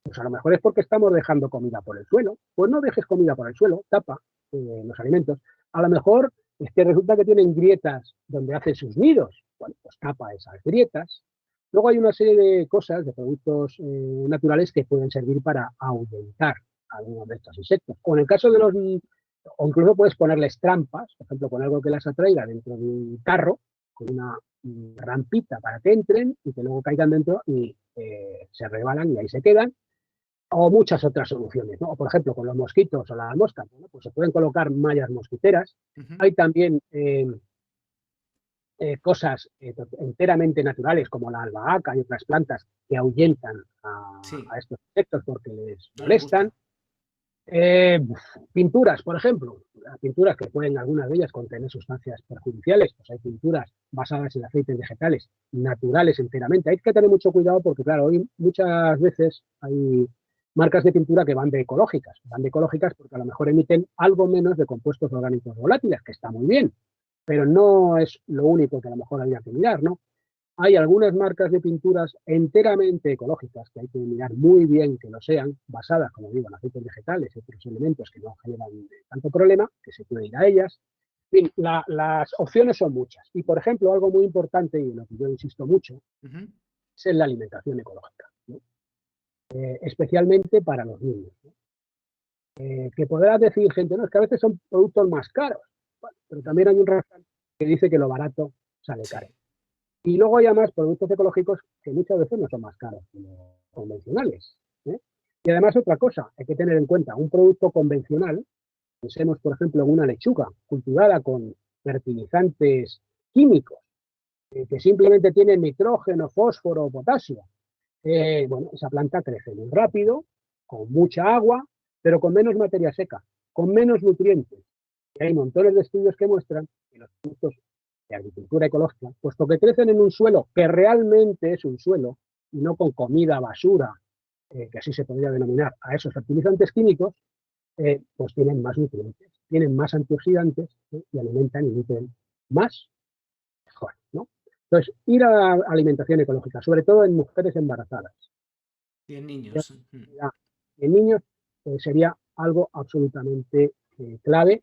Speaker 2: pues a lo mejor es porque estamos dejando comida por el suelo. Pues no dejes comida por el suelo, tapa los alimentos. A lo mejor es que resulta que tienen grietas donde hacen sus nidos. Bueno, pues tapa esas grietas. Luego hay una serie de cosas, de productos naturales que pueden servir para ahuyentar a algunos de estos insectos. O en el caso de los... O incluso puedes ponerles trampas, por ejemplo, con algo que las atraiga dentro de un tarro, con una rampita para que entren y que luego caigan dentro y se rebalan y ahí se quedan. O muchas otras soluciones, ¿no? O por ejemplo, con los mosquitos o las moscas, ¿no? Pues se pueden colocar mallas mosquiteras. Hay también cosas enteramente naturales como la albahaca y otras plantas que ahuyentan a estos insectos porque les molestan. Pinturas, por ejemplo, pinturas que pueden algunas de ellas contener sustancias perjudiciales, pues hay pinturas basadas en aceites vegetales naturales enteramente. Hay que tener mucho cuidado porque, claro, hoy muchas veces hay marcas de pintura que van de ecológicas porque a lo mejor emiten algo menos de compuestos orgánicos volátiles, que está muy bien, pero no es lo único que a lo mejor habría que mirar, ¿no? Hay algunas marcas de pinturas enteramente ecológicas que hay que mirar muy bien que lo sean, basadas, como digo, en aceites vegetales y otros elementos que no generan tanto problema, que se puede ir a ellas. En fin, las opciones son muchas. Y, por ejemplo, algo muy importante, y en lo que yo insisto mucho, es en la alimentación ecológica, ¿no? Especialmente para los niños, ¿no? Que podrá decir gente, no, es que a veces son productos más caros. Bueno, pero también hay un refrán que dice que lo barato sale caro. Y luego hay además productos ecológicos que muchas veces no son más caros que los convencionales, ¿eh? Y además otra cosa, hay que tener en cuenta, un producto convencional, pensemos por ejemplo en una lechuga cultivada con fertilizantes químicos, que simplemente tienen nitrógeno, fósforo, potasio. Bueno, esa planta crece muy rápido, con mucha agua, pero con menos materia seca, con menos nutrientes. Y hay montones de estudios que muestran que los productos de agricultura ecológica, puesto que crecen en un suelo que realmente es un suelo, y no con comida basura que así se podría denominar a esos fertilizantes químicos, pues tienen más nutrientes, tienen más antioxidantes, y alimentan y nutren más, mejor, ¿no? Entonces, ir a la alimentación ecológica, sobre todo en mujeres embarazadas
Speaker 1: Y en niños.
Speaker 2: y en niños, sería algo absolutamente clave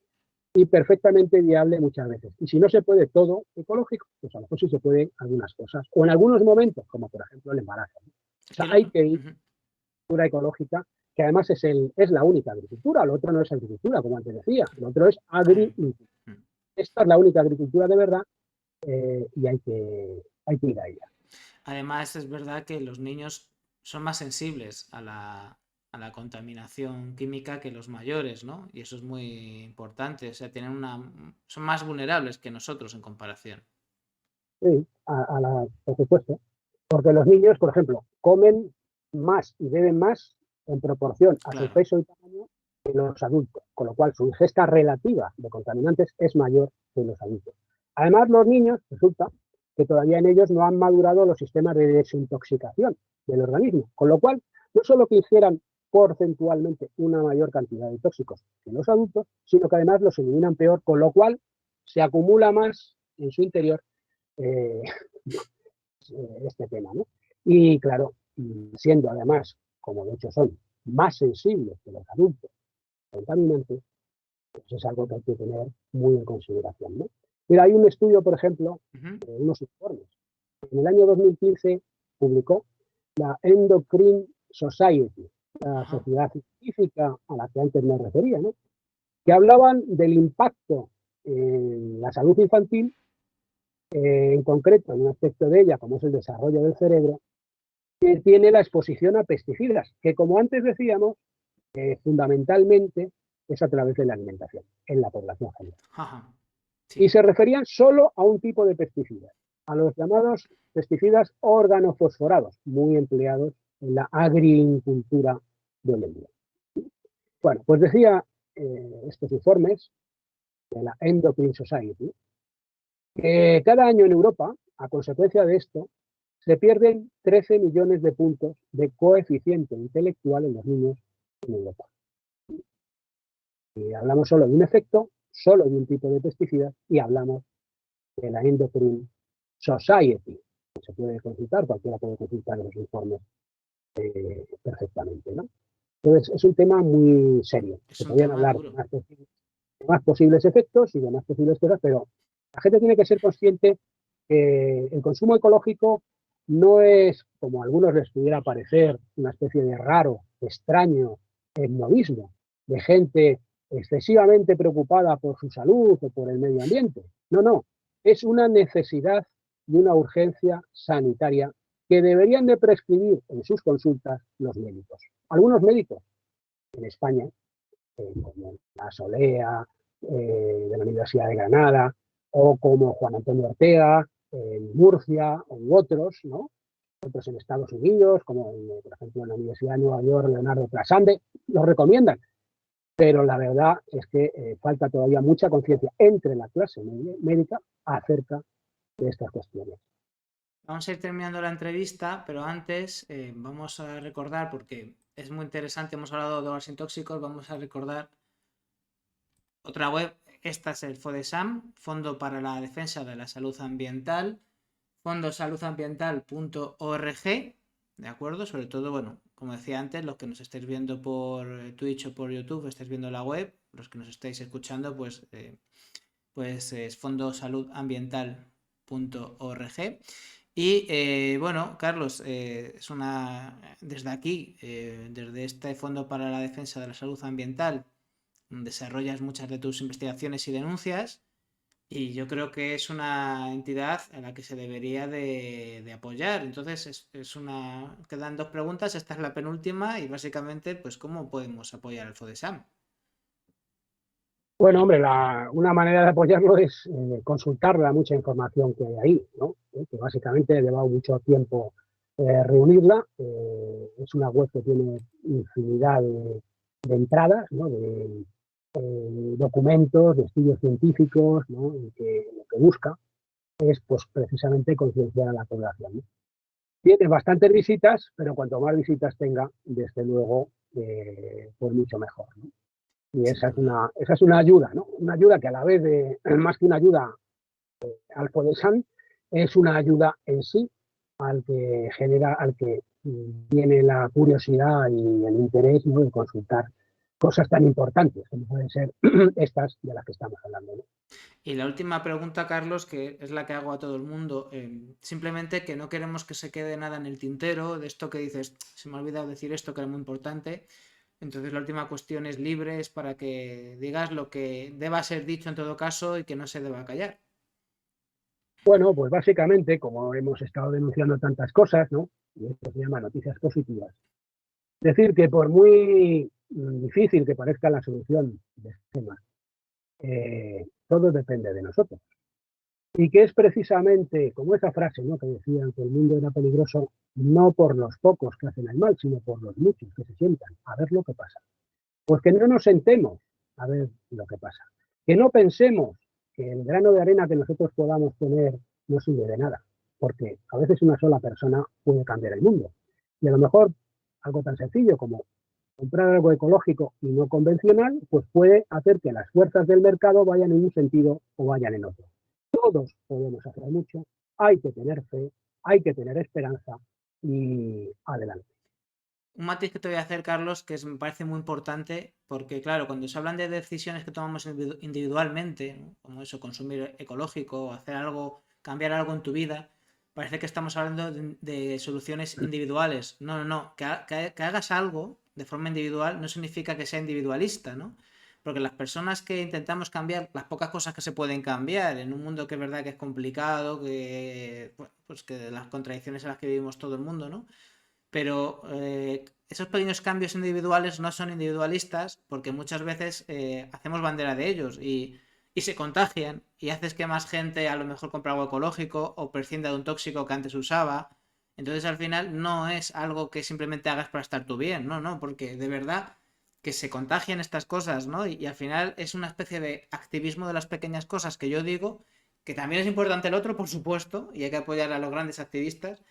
Speaker 2: y perfectamente viable muchas veces. Y si no se puede todo ecológico, pues a lo mejor sí se pueden algunas cosas, o en algunos momentos, como por ejemplo el embarazo, ¿no? O
Speaker 1: Es
Speaker 2: sea,
Speaker 1: que
Speaker 2: hay que ir a la agricultura ecológica, que además es la única agricultura, lo otro no es agricultura, como antes decía, lo otro es agricultura. Esta es la única agricultura de verdad, y hay que ir a ella.
Speaker 1: Además, es verdad que los niños son más sensibles a la contaminación química que los mayores, ¿no? Y eso es muy importante. O sea, son más vulnerables que nosotros en comparación.
Speaker 2: Sí, por supuesto. Porque los niños, por ejemplo, comen más y beben más en proporción a su
Speaker 1: Claro.
Speaker 2: peso y tamaño que los adultos, con lo cual su ingesta relativa de contaminantes es mayor que los adultos. Además, los niños, resulta que todavía en ellos no han madurado los sistemas de desintoxicación del organismo, con lo cual, no solo que hicieran porcentualmente una mayor cantidad de tóxicos que los adultos, sino que además los eliminan peor, con lo cual se acumula más en su interior eh, este tema, ¿no? Y claro, siendo además, como de hecho son, más sensibles que los adultos contaminantes, pues es algo que hay que tener muy en consideración, ¿no? Mira, hay un estudio, por ejemplo, unos informes. En el año 2015 publicó la Endocrine Society, la
Speaker 1: Ajá.
Speaker 2: sociedad científica a la que antes me refería, ¿no? Que hablaban del impacto en la salud infantil, en concreto en un aspecto de ella, como es el desarrollo del cerebro, que tiene la exposición a pesticidas, que como antes decíamos, fundamentalmente es a través de la alimentación en la población general.
Speaker 1: Ajá.
Speaker 2: Y
Speaker 1: Sí.
Speaker 2: se referían solo a un tipo de pesticidas, a los llamados pesticidas organofosforados, muy empleados en la agricultura de hoy en día. Bueno, pues decía estos informes de la Endocrine Society que cada año en Europa, a consecuencia de esto, se pierden 13 millones de puntos de coeficiente intelectual en los niños en Europa. Y hablamos solo de un efecto, solo de un tipo de pesticidas, y hablamos de la Endocrine Society. Se puede consultar, cualquiera puede consultar los informes perfectamente, ¿no? Entonces, es un tema muy serio.
Speaker 1: Es
Speaker 2: Se
Speaker 1: un
Speaker 2: podrían
Speaker 1: tema
Speaker 2: hablar
Speaker 1: duro.
Speaker 2: de más posibles efectos y de más posibles cosas, pero la gente tiene que ser consciente que el consumo ecológico no es, como a algunos les pudiera parecer, una especie de raro, extraño etnovismo de gente excesivamente preocupada por su salud o por el medio ambiente. No, no, es una necesidad y una urgencia sanitaria que deberían de prescribir en sus consultas los médicos. Algunos médicos en España, como la Solea, de la Universidad de Granada, o como Juan Antonio Ortega, en Murcia, u otros, ¿no? Otros en Estados Unidos, como por ejemplo en la Universidad de Nueva York, Leonardo Trasande, los recomiendan. Pero la verdad es que falta todavía mucha conciencia entre la clase médica acerca de estas cuestiones.
Speaker 1: Vamos a ir terminando la entrevista, pero antes vamos a recordar, porque es muy interesante, hemos hablado de drogas tóxicos, vamos a recordar otra web. Esta es el FODESAM, Fondo para la Defensa de la Salud Ambiental, fondosaludambiental.org, ¿de acuerdo? Sobre todo, bueno, como decía antes, los que nos estéis viendo por Twitch o por YouTube, estáis viendo la web, los que nos estáis escuchando, pues es fondosaludambiental.org. Y bueno, Carlos, desde aquí, desde este Fondo para la Defensa de la Salud Ambiental, desarrollas muchas de tus investigaciones y denuncias, y yo creo que es una entidad a la que se debería de apoyar. Entonces, quedan dos preguntas, esta es la penúltima, y básicamente, pues, ¿cómo podemos apoyar al FODESAM?
Speaker 2: Bueno, hombre, una manera de apoyarlo es consultar la mucha información que hay ahí, ¿no? Que básicamente ha llevado mucho tiempo reunirla. Es una web que tiene infinidad de entradas, ¿no? De documentos, de estudios científicos, ¿no? Y que lo que busca es, pues, precisamente concienciar a la población, ¿no? tiene bastantes visitas, pero cuanto más visitas tenga, desde luego, pues mucho mejor, ¿no? Y
Speaker 1: Sin duda.
Speaker 2: esa es una ayuda, ¿no? Una ayuda que a la vez de, más que una ayuda al Fodesan, es una ayuda en sí al que genera, al que tiene la curiosidad y el interés, ¿no?, de consultar cosas tan importantes como pueden ser estas de las que estamos hablando, ¿no?
Speaker 1: Y la última pregunta, Carlos, que es la que hago a todo el mundo, simplemente que no queremos que se quede nada en el tintero, de esto que dices, se me ha olvidado decir esto que era muy importante. Entonces la última cuestión es libre, es para que digas lo que deba ser dicho en todo caso y que no se deba callar.
Speaker 2: Bueno, pues básicamente, como hemos estado denunciando tantas cosas, ¿no?, y esto se llama noticias positivas, decir que por muy difícil que parezca la solución de este tema, todo depende de nosotros. Y que es precisamente como esa frase, ¿no?, que decían que el mundo era peligroso no por los pocos que hacen el mal, sino por los muchos que se sientan a ver lo que pasa. Pues que no nos sentemos a ver lo que pasa. Que no pensemos que el grano de arena que nosotros podamos poner no sirve de nada, porque a veces una sola persona puede cambiar el mundo. Y a lo mejor algo tan sencillo como comprar algo ecológico y no convencional, pues puede hacer que las fuerzas del mercado vayan en un sentido o vayan en otro. Todos podemos hacer mucho, hay que tener fe, hay que tener esperanza y adelante.
Speaker 1: Un matiz que te voy a hacer, Carlos, que me parece muy importante, porque claro, cuando se hablan de decisiones que tomamos individualmente, ¿no?, como eso, consumir ecológico, hacer algo, cambiar algo en tu vida, parece que estamos hablando de soluciones individuales. No, no, no, que hagas algo de forma individual no significa que sea individualista, ¿no? Porque las personas que intentamos cambiar las pocas cosas que se pueden cambiar en un mundo que es verdad que es complicado, que, bueno, pues que las contradicciones en las que vivimos todo el mundo, ¿no? Pero esos pequeños cambios individuales no son individualistas porque muchas veces hacemos bandera de ellos y se contagian y haces que más gente a lo mejor compre algo ecológico o prescinda de un tóxico que antes usaba. Entonces al final no es algo que simplemente hagas para estar tú bien, no, no, porque de verdad que se contagian estas cosas, ¿no? Y al final es una especie de activismo de las pequeñas cosas que yo digo, que también es importante el otro, por supuesto, y hay que apoyar a los grandes activistas,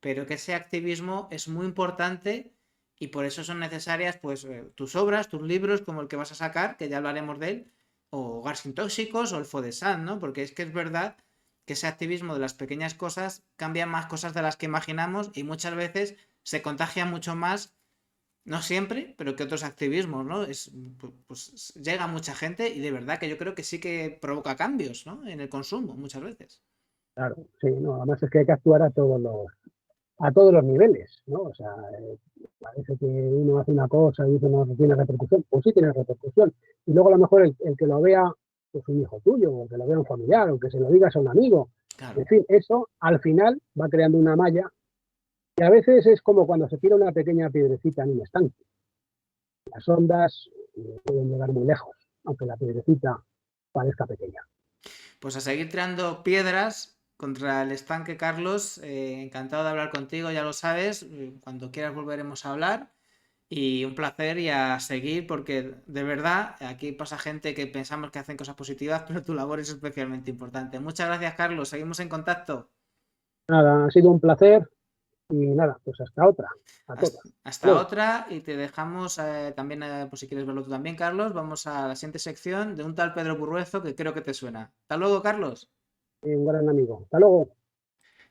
Speaker 1: pero que ese activismo es muy importante y por eso son necesarias pues tus obras, tus libros, como el que vas a sacar, que ya hablaremos de él, o Hogar sin tóxicos o el Fodesan, ¿no? Porque es que es verdad que ese activismo de las pequeñas cosas cambia más cosas de las que imaginamos y muchas veces se contagia mucho más, no siempre, pero que otros activismos, ¿no? Pues llega mucha gente y de verdad que yo creo que sí que provoca cambios, ¿no?, en el consumo muchas veces.
Speaker 2: Claro, sí, no, además es que hay que actuar a todos los niveles, ¿no? O sea, parece que uno hace una cosa y dice no tiene repercusión, pues sí tiene repercusión. Y luego a lo mejor el que lo vea, pues un hijo tuyo, o que lo vea un familiar, o que se lo digas a un amigo.
Speaker 1: Claro.
Speaker 2: En fin, eso al final va creando una malla y a veces es como cuando se tira una pequeña piedrecita en un estanque. Las ondas pueden llegar muy lejos, aunque la piedrecita parezca pequeña.
Speaker 1: Pues a seguir tirando piedras contra el estanque, Carlos. Encantado de hablar contigo, ya lo sabes. Cuando quieras volveremos a hablar. Y un placer y a seguir porque de verdad aquí pasa gente que pensamos que hacen cosas positivas, pero tu labor es especialmente importante. Muchas gracias, Carlos. Seguimos en contacto.
Speaker 2: Nada, ha sido un placer y nada, pues hasta otra, a todos.
Speaker 1: Hasta
Speaker 2: Luego,
Speaker 1: otra y te dejamos también, por si quieres verlo tú también, Carlos, vamos a la siguiente sección de un tal Pedro Burruezo que creo que te suena. Hasta luego, Carlos.
Speaker 2: un gran amigo. Hasta luego.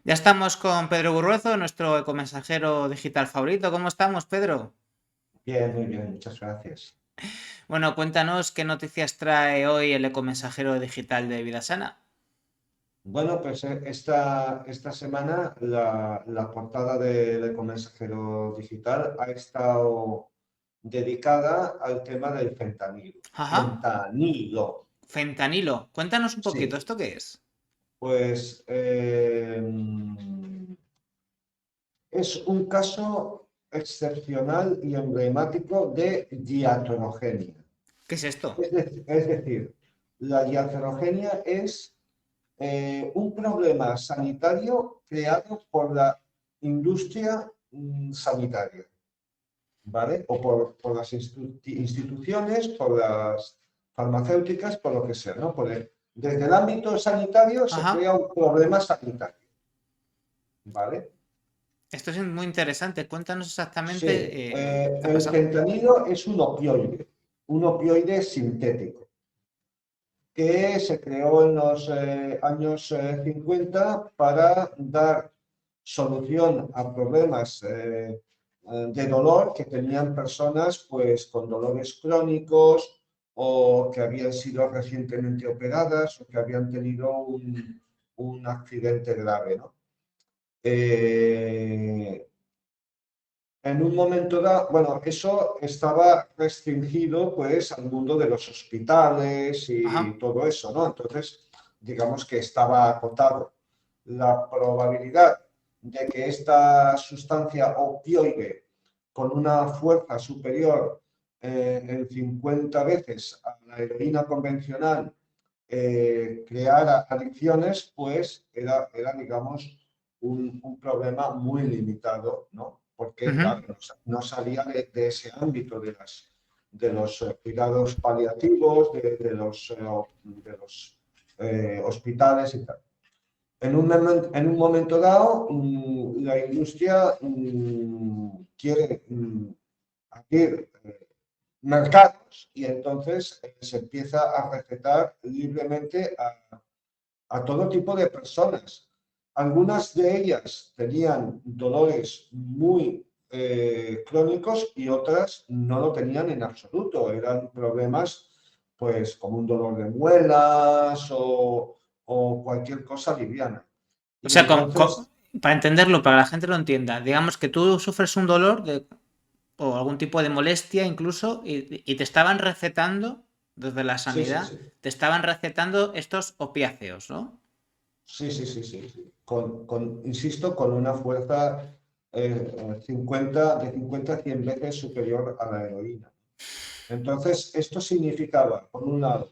Speaker 1: Ya estamos con Pedro Burruezo, nuestro ecomensajero digital favorito. ¿Cómo estamos, Pedro?
Speaker 3: Bien, muy bien, muchas gracias.
Speaker 1: Bueno, cuéntanos qué noticias trae hoy el ecomensajero digital de Vida Sana.
Speaker 3: Bueno, pues esta semana la portada del Ecomensajero Digital ha estado dedicada al tema del fentanilo.
Speaker 1: Ajá.
Speaker 3: Fentanilo,
Speaker 1: Fentanilo. Cuéntanos un poquito,
Speaker 3: sí.
Speaker 1: ¿esto qué es?
Speaker 3: Pues es un caso excepcional y emblemático de diatrogenia.
Speaker 1: ¿Qué es esto?
Speaker 3: Es decir, la diatrogenia es un problema sanitario creado por la industria sanitaria, ¿vale? O por las instituciones, por las farmacéuticas, por lo que sea, ¿no? Desde el ámbito sanitario se
Speaker 1: Ajá.
Speaker 3: crea un problema sanitario, ¿vale?
Speaker 1: Esto es muy interesante. Cuéntanos
Speaker 3: Sí,
Speaker 1: exactamente qué ha
Speaker 3: el
Speaker 1: pasado.
Speaker 3: fentanilo es un opioide sintético, que se creó en los años 50 para dar solución a problemas de dolor que tenían personas pues, con dolores crónicos o que habían sido recientemente operadas o que habían tenido un accidente grave, ¿no? Eh, en un momento dado, bueno, eso estaba restringido pues al mundo de los hospitales y
Speaker 1: Ajá.
Speaker 3: todo eso, ¿no? Entonces, digamos que estaba acotado. La probabilidad de que esta sustancia opioide con una fuerza superior en 50 veces a la heroína convencional creara adicciones, pues digamos, un problema muy limitado, ¿no? Porque,
Speaker 1: Ujú.
Speaker 3: claro, no salía de ese ámbito de los cuidados paliativos, de los hospitales y tal. En un momento dado, la industria quiere abrir mercados y entonces se empieza a recetar libremente a todo tipo de personas. Algunas de ellas tenían dolores muy crónicos y otras no lo tenían en absoluto. Eran problemas, pues, como un dolor de muelas o cualquier cosa liviana.
Speaker 1: O
Speaker 3: Y
Speaker 1: sea,
Speaker 3: entonces,
Speaker 1: para entenderlo, para que la gente lo entienda, digamos que tú sufres un dolor o algún tipo de molestia incluso y te estaban recetando, desde la
Speaker 3: sí, sí,
Speaker 1: sanidad,
Speaker 3: sí.
Speaker 1: te estaban recetando estos opiáceos, ¿no?
Speaker 3: Sí, sí, sí, sí, sí. Insisto, con una fuerza 50 a 100 veces superior a la heroína. Entonces, esto significaba, por un lado,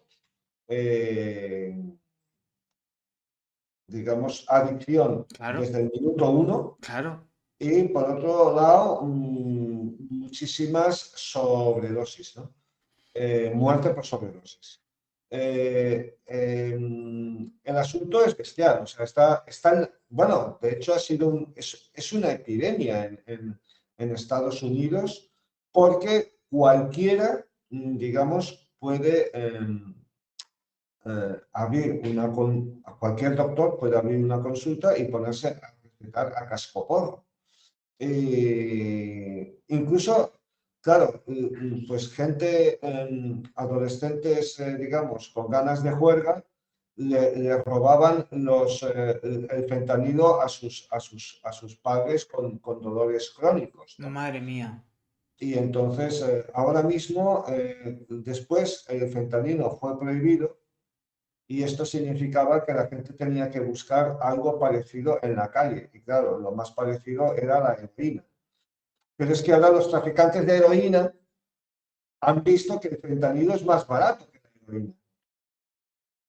Speaker 3: eh, digamos, adicción
Speaker 1: Claro,
Speaker 3: desde el minuto uno
Speaker 1: claro.
Speaker 3: y, por otro lado, muchísimas sobredosis, ¿no? Muerte por sobredosis. El asunto es bestial, o sea, bueno, de hecho es una epidemia en Estados Unidos porque cualquiera, digamos, puede cualquier doctor puede abrir una consulta y ponerse a recetar a cascoporro. Incluso, claro, pues gente, adolescentes, digamos, con ganas de juerga, le robaban el fentanilo a sus padres con dolores crónicos, ¿no?
Speaker 1: Madre mía.
Speaker 3: Y entonces, ahora mismo, después, el fentanilo fue prohibido y esto significaba que la gente tenía que buscar algo parecido en la calle. Y claro, lo más parecido era la heroína. Pero es que ahora los traficantes de heroína han visto que el fentanilo es más barato que la heroína.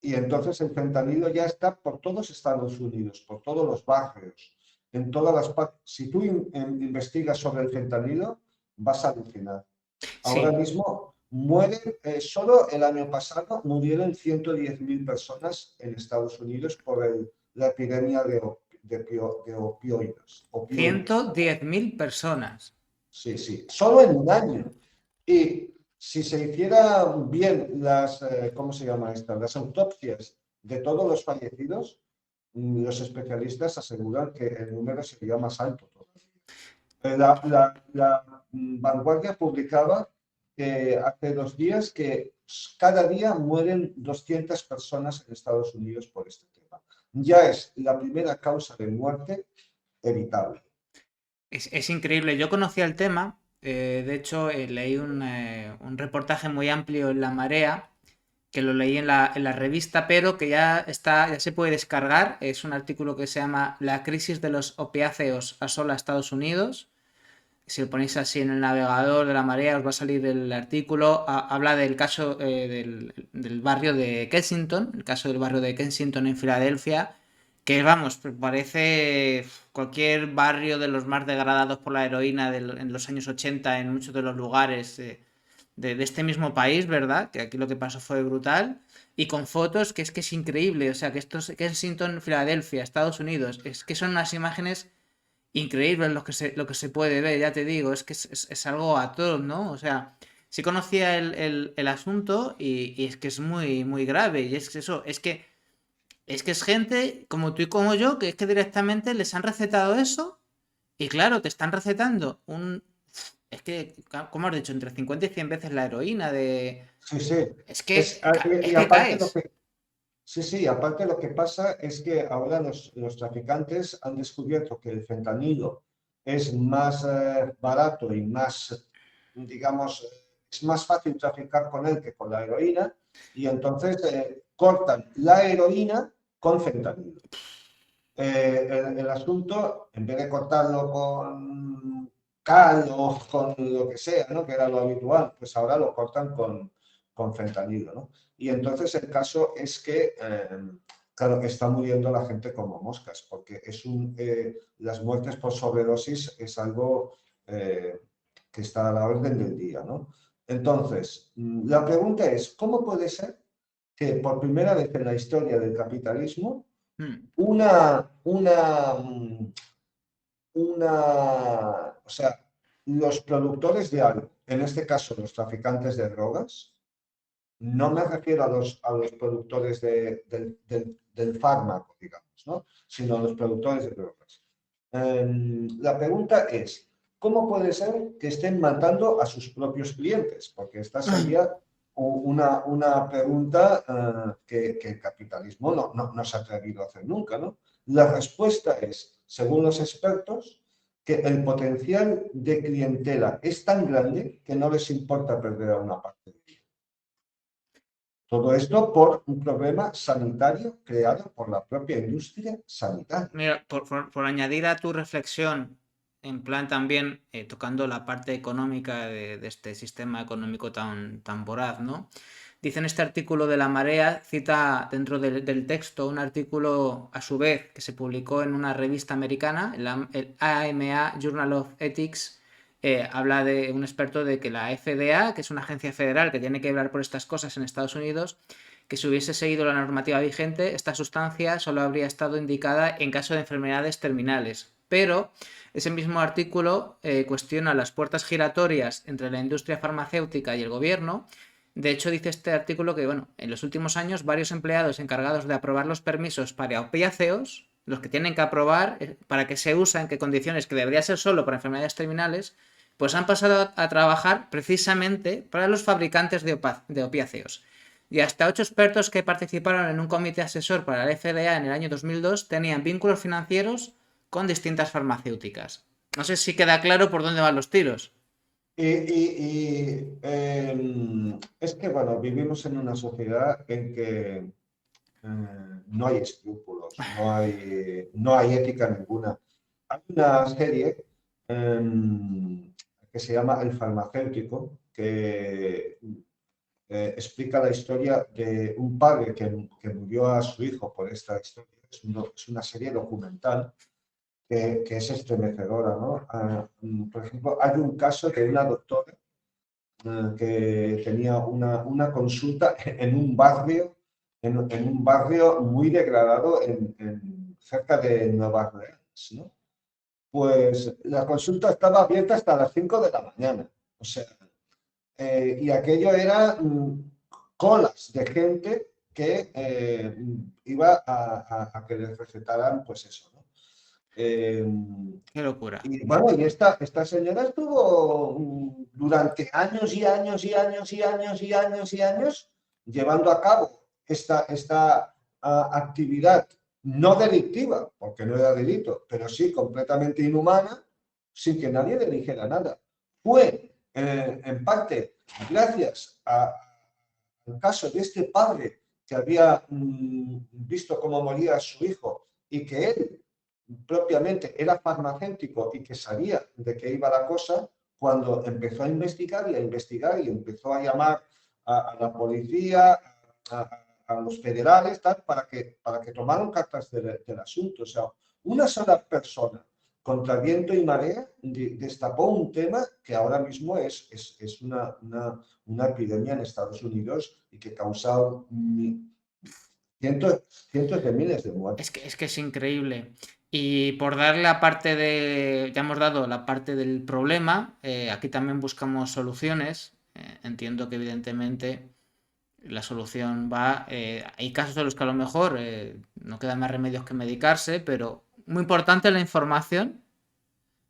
Speaker 3: Y entonces el fentanilo ya está por todos Estados Unidos, por todos los barrios, en todas las partes. Si tú investigas sobre el fentanilo, vas a alucinar. Ahora
Speaker 1: Sí,
Speaker 3: mismo mueren, solo el año pasado murieron 110.000 personas en Estados Unidos por la epidemia de opioides.
Speaker 1: 110.000 personas.
Speaker 3: Sí, sí, solo en un año. Y si se hicieran bien ¿cómo se llama esta? Las autopsias de todos los fallecidos, los especialistas aseguran que el número sería más alto todavía. Vanguardia publicaba que hace 2 días que cada día mueren 200 personas en Estados Unidos por este tema. Ya es la primera causa de muerte evitable.
Speaker 1: Es increíble. Yo conocía el tema. De hecho, leí un reportaje muy amplio en La Marea, que lo leí en la revista, pero que ya se puede descargar. Es un artículo que se llama La crisis de los opiáceos asola Estados Unidos. Si lo ponéis así en el navegador de La Marea, os va a salir el artículo. Habla del caso del barrio de Kensington, el caso del barrio de Kensington en Filadelfia, que vamos, parece cualquier barrio de los más degradados por la heroína en los años 80 en muchos de los lugares de este mismo país, ¿verdad? Que aquí lo que pasó fue brutal. Y con fotos que es increíble. O sea, que esto es Kensington, Filadelfia, Estados Unidos. Es que son unas imágenes increíble lo que se puede ver, ya te digo, es que es algo atroz, ¿no? O sea, sí conocía el asunto y es que es muy, muy grave. Y es que eso, es que es gente como tú y como yo, que es que directamente les han recetado eso. Y claro, te están recetando un. Es que, como has dicho, entre 50 y 100 veces la heroína de.
Speaker 3: Sí, sí.
Speaker 1: Es que,
Speaker 3: Y
Speaker 1: es que
Speaker 3: aparte lo
Speaker 1: caes.
Speaker 3: que, sí, sí, aparte lo que pasa es que ahora los traficantes han descubierto que el fentanilo es más barato y más, digamos, es más fácil traficar con él que con la heroína, y entonces cortan la heroína con fentanilo. El asunto, en vez de cortarlo con cal o con lo que sea, ¿no? Que era lo habitual, pues ahora lo cortan con fentanilo, ¿no? Y entonces el caso es que, claro, está muriendo la gente como moscas, porque las muertes por sobredosis es algo que está a la orden del día, ¿no? Entonces, la pregunta es, ¿cómo puede ser que por primera vez en la historia del capitalismo
Speaker 1: Mm.
Speaker 3: una, una, mm, o sea, los productores de algo, en este caso los traficantes de drogas, no me refiero a los productores del fármaco, digamos, ¿no? Sino a los productores de drogas. La pregunta es, ¿cómo puede ser que estén matando a sus propios clientes? Porque esta sería una pregunta que el capitalismo no se ha atrevido a hacer nunca, ¿no? La respuesta es, según los expertos, que el potencial de clientela es tan grande que no les importa perder a una parte de ella. Todo esto por un problema sanitario creado por la propia industria sanitaria.
Speaker 1: Mira, por añadir a tu reflexión, en plan también tocando la parte económica de este sistema económico tan voraz, ¿no? Dice en este artículo de La Marea, cita dentro del texto un artículo a su vez que se publicó en una revista americana, el AMA Journal of Ethics. Habla de un experto de que la FDA, que es una agencia federal que tiene que velar por estas cosas en Estados Unidos, que si hubiese seguido la normativa vigente, esta sustancia solo habría estado indicada en caso de enfermedades terminales. Pero ese mismo artículo cuestiona las puertas giratorias entre la industria farmacéutica y el gobierno. De hecho, dice este artículo que, bueno, en los últimos años varios empleados encargados de aprobar los permisos para opiáceos, los que tienen que aprobar para que se usa en qué condiciones, que debería ser solo para enfermedades terminales, pues han pasado a trabajar precisamente para los fabricantes de opiáceos. Y hasta 8 expertos que participaron en un comité asesor para la FDA en el año 2002 tenían vínculos financieros con distintas farmacéuticas. No sé si queda claro por dónde van los tiros.
Speaker 3: Es que, bueno, vivimos en una sociedad en que no hay escrúpulos, no hay ética ninguna. Hay una serie que se llama El farmacéutico, que explica la historia de un padre que murió a su hijo por esta historia. Es una serie documental que es estremecedora, ¿no? Por ejemplo, hay un caso de una doctora que tenía una consulta en un barrio, en un barrio muy degradado cerca de Nueva Orleans, ¿no? Pues la consulta estaba abierta hasta las 5 de la mañana. O sea, y aquello era colas de gente que iba a que les recetaran, pues eso, ¿no? Eh,
Speaker 1: Qué locura.
Speaker 3: y bueno, y esta señora estuvo durante años y años y años y años y años y años llevando a cabo esta actividad no delictiva, porque no era delito, pero sí completamente inhumana, sin que nadie le dijera nada. Fue en parte gracias al caso de este padre que había visto cómo moría su hijo y que él propiamente era farmacéutico y que sabía de qué iba la cosa, cuando empezó a investigar y a investigar y empezó a llamar a la policía, a los federales, tal, para que tomaran cartas del asunto. O sea, una sola persona contra viento y marea destapó un tema que ahora mismo es una epidemia en Estados Unidos y que causa cientos de miles de
Speaker 1: Es
Speaker 3: muertes.
Speaker 1: que, es que es increíble. Y por dar la parte de, ya hemos dado la parte del problema, aquí también buscamos soluciones. Entiendo que evidentemente la solución va, hay casos en los que a lo mejor no quedan más remedios que medicarse, pero muy importante la información,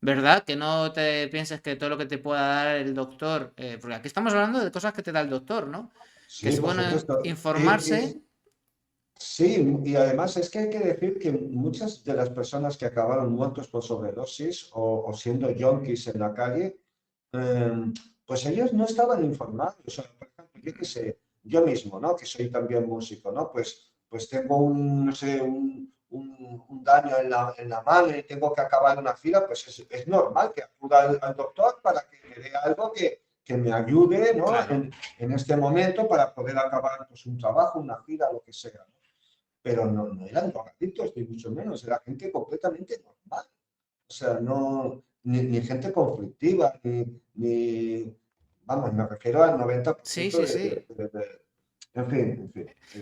Speaker 1: ¿verdad? Que no te pienses que todo lo que te pueda dar el doctor, porque aquí estamos hablando de cosas que te da el doctor, ¿no? Que
Speaker 3: Sí,
Speaker 1: es
Speaker 3: por
Speaker 1: bueno
Speaker 3: supuesto.
Speaker 1: informarse.
Speaker 3: Sí, y además es que hay que decir que muchas de las personas que acabaron muertos por sobredosis o siendo yonkis en la calle, eh, pues ellos no estaban informados. O sea, por ejemplo, yo qué sé, yo mismo, ¿no? Que soy también músico, ¿no? Pues tengo no sé, un daño en la mano y tengo que acabar una fila, pues es normal que acuda al doctor para que me dé algo que me ayude, ¿no?
Speaker 1: Claro.
Speaker 3: En este momento para poder acabar pues, un trabajo, una gira, lo que sea, ¿no? Pero no eran drogadictos, ni mucho menos, era gente completamente normal. O sea, no, ni gente conflictiva, vamos, me refiero al
Speaker 1: Sí,
Speaker 3: 90%
Speaker 1: sí, sí.
Speaker 3: en fin.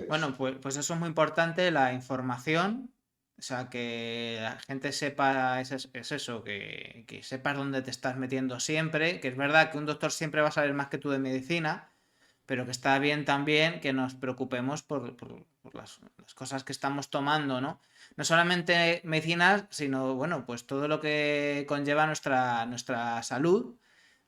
Speaker 1: Bueno, pues eso es muy importante, la información, o sea, que la gente sepa, es eso, que sepas dónde te estás metiendo siempre, que es verdad que un doctor siempre va a saber más que tú de medicina, pero que está bien también que nos preocupemos por las cosas que estamos tomando, ¿no? No solamente medicinas, sino, bueno, pues todo lo que conlleva nuestra salud,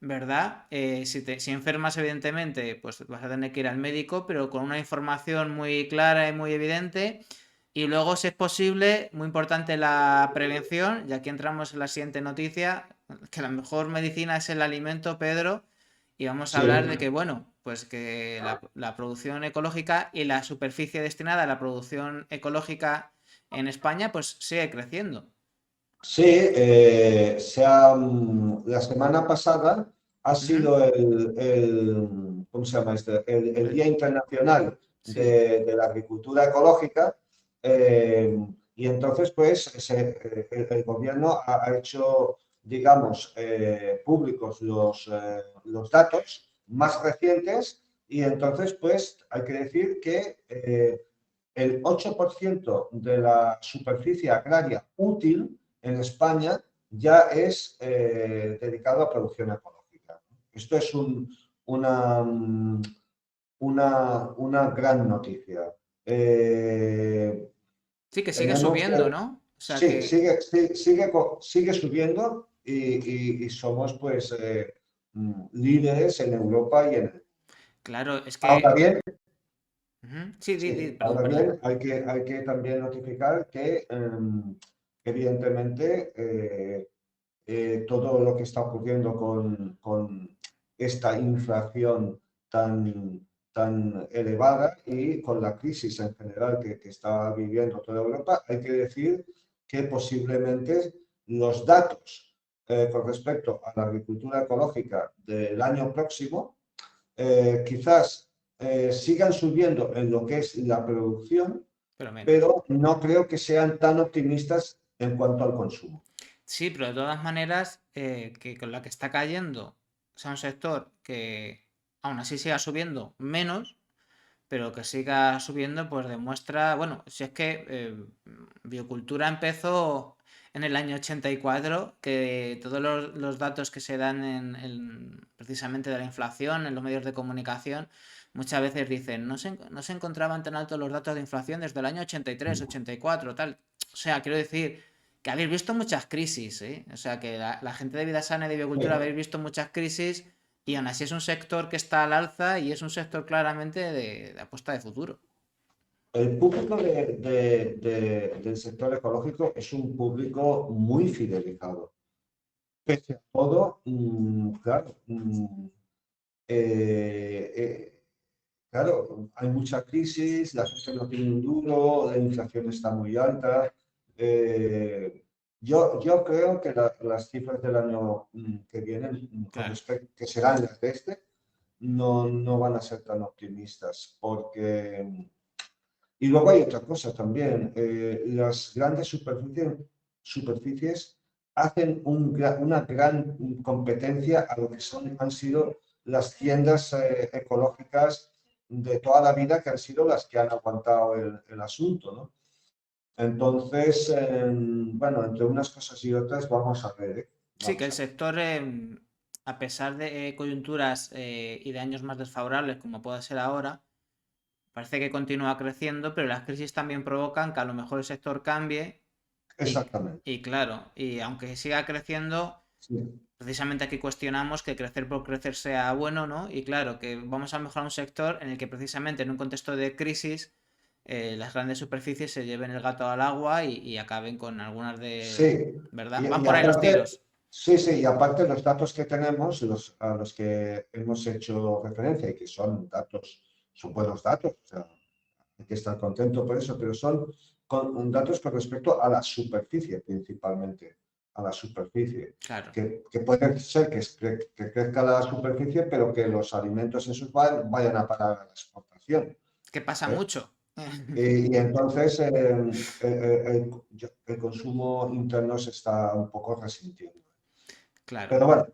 Speaker 1: ¿verdad? Si enfermas, evidentemente, pues vas a tener que ir al médico, pero con una información muy clara y muy evidente. Y luego, si es posible, muy importante la prevención, y aquí entramos en la siguiente noticia, que la mejor medicina es el alimento, Pedro, y vamos a
Speaker 3: Sí,
Speaker 1: hablar de que, bueno, pues que la producción ecológica y la superficie destinada a la producción ecológica en España, pues sigue creciendo.
Speaker 3: sí, la semana pasada ha
Speaker 1: Ujú.
Speaker 3: sido ¿cómo se llama este? El Día Internacional
Speaker 1: Sí,
Speaker 3: de la Agricultura Ecológica. eh, y entonces, pues, el gobierno ha hecho, digamos, públicos los datos más recientes y entonces, pues, hay que decir que el 8% de la superficie agraria útil en España ya es dedicado a producción ecológica. Esto es una, una gran noticia.
Speaker 1: sí, que sigue
Speaker 3: Tenemos,
Speaker 1: subiendo, ¿no? O sea
Speaker 3: sí,
Speaker 1: que,
Speaker 3: sigue subiendo y somos pues líderes en Europa y en el...
Speaker 1: claro, es
Speaker 3: Ahora
Speaker 1: que...
Speaker 3: bien,
Speaker 1: Ujú. Sí,
Speaker 3: sí,
Speaker 1: perdón,
Speaker 3: ahora
Speaker 1: perdón.
Speaker 3: bien, hay que también notificar que evidentemente todo lo que está ocurriendo con esta inflación tan elevada y con la crisis en general que está viviendo toda Europa, hay que decir que posiblemente los datos con respecto a la agricultura ecológica del año próximo quizás sigan subiendo en lo que es la producción,
Speaker 1: Pero menos.
Speaker 3: pero no creo que sean tan optimistas en cuanto al consumo.
Speaker 1: Sí, pero de todas maneras, que con la que está cayendo sea un sector que aún así siga subiendo menos, pero que siga subiendo, pues demuestra, bueno, si es que Biocultura empezó en el año 84, que todos los datos que se dan precisamente de la inflación en los medios de comunicación, muchas veces dicen, no se encontraban tan altos los datos de inflación desde el año 83, 84, tal. O sea, quiero decir que habéis visto muchas crisis, ¿eh? O sea, que la gente de Vida Sana y de Biocultura habéis visto muchas crisis y aún así es un sector que está al alza y es un sector claramente de apuesta de futuro.
Speaker 3: El público del sector ecológico es un público muy fidelizado. Pese a todo, claro, eh, claro, hay mucha crisis, la gente no tiene un duro, la inflación está muy alta. Eh, yo creo que las cifras del año que viene, con
Speaker 1: Claro.
Speaker 3: respecto, que serán las de este, no van a ser tan optimistas, porque... Y luego hay otra cosa también, las grandes superficies hacen una gran competencia a lo que han sido las tiendas ecológicas de toda la vida, que han sido las que han aguantado el asunto, ¿no? Entonces, bueno, entre unas cosas y otras vamos a ver, ¿eh?
Speaker 1: Sí, que
Speaker 3: Vamos
Speaker 1: el
Speaker 3: a ver.
Speaker 1: sector, a pesar de coyunturas y de años más desfavorables, como puede ser ahora, parece que continúa creciendo, pero las crisis también provocan que a lo mejor el sector cambie
Speaker 3: Exactamente.
Speaker 1: y claro, y aunque siga creciendo,
Speaker 3: Sí,
Speaker 1: precisamente aquí cuestionamos que crecer por crecer sea bueno, ¿no? Y claro, que vamos a mejorar un sector en el que precisamente en un contexto de crisis las grandes superficies se lleven el gato al agua y acaben con algunas de...
Speaker 3: sí.
Speaker 1: ¿Verdad? Van
Speaker 3: Y
Speaker 1: por ahí los
Speaker 3: aparte,
Speaker 1: tiros.
Speaker 3: sí, sí, y aparte los datos que tenemos, a los que hemos hecho referencia y que son datos, son buenos datos, o sea, hay que estar contento por eso, pero son datos con respecto a la superficie principalmente, a la superficie.
Speaker 1: Claro.
Speaker 3: Que puede ser que crezca la superficie, pero que los alimentos esos vayan a parar a la exportación.
Speaker 1: Que pasa
Speaker 3: ¿Eh?
Speaker 1: mucho.
Speaker 3: Y entonces el consumo interno se está un poco resintiendo.
Speaker 1: Claro.
Speaker 3: Pero bueno,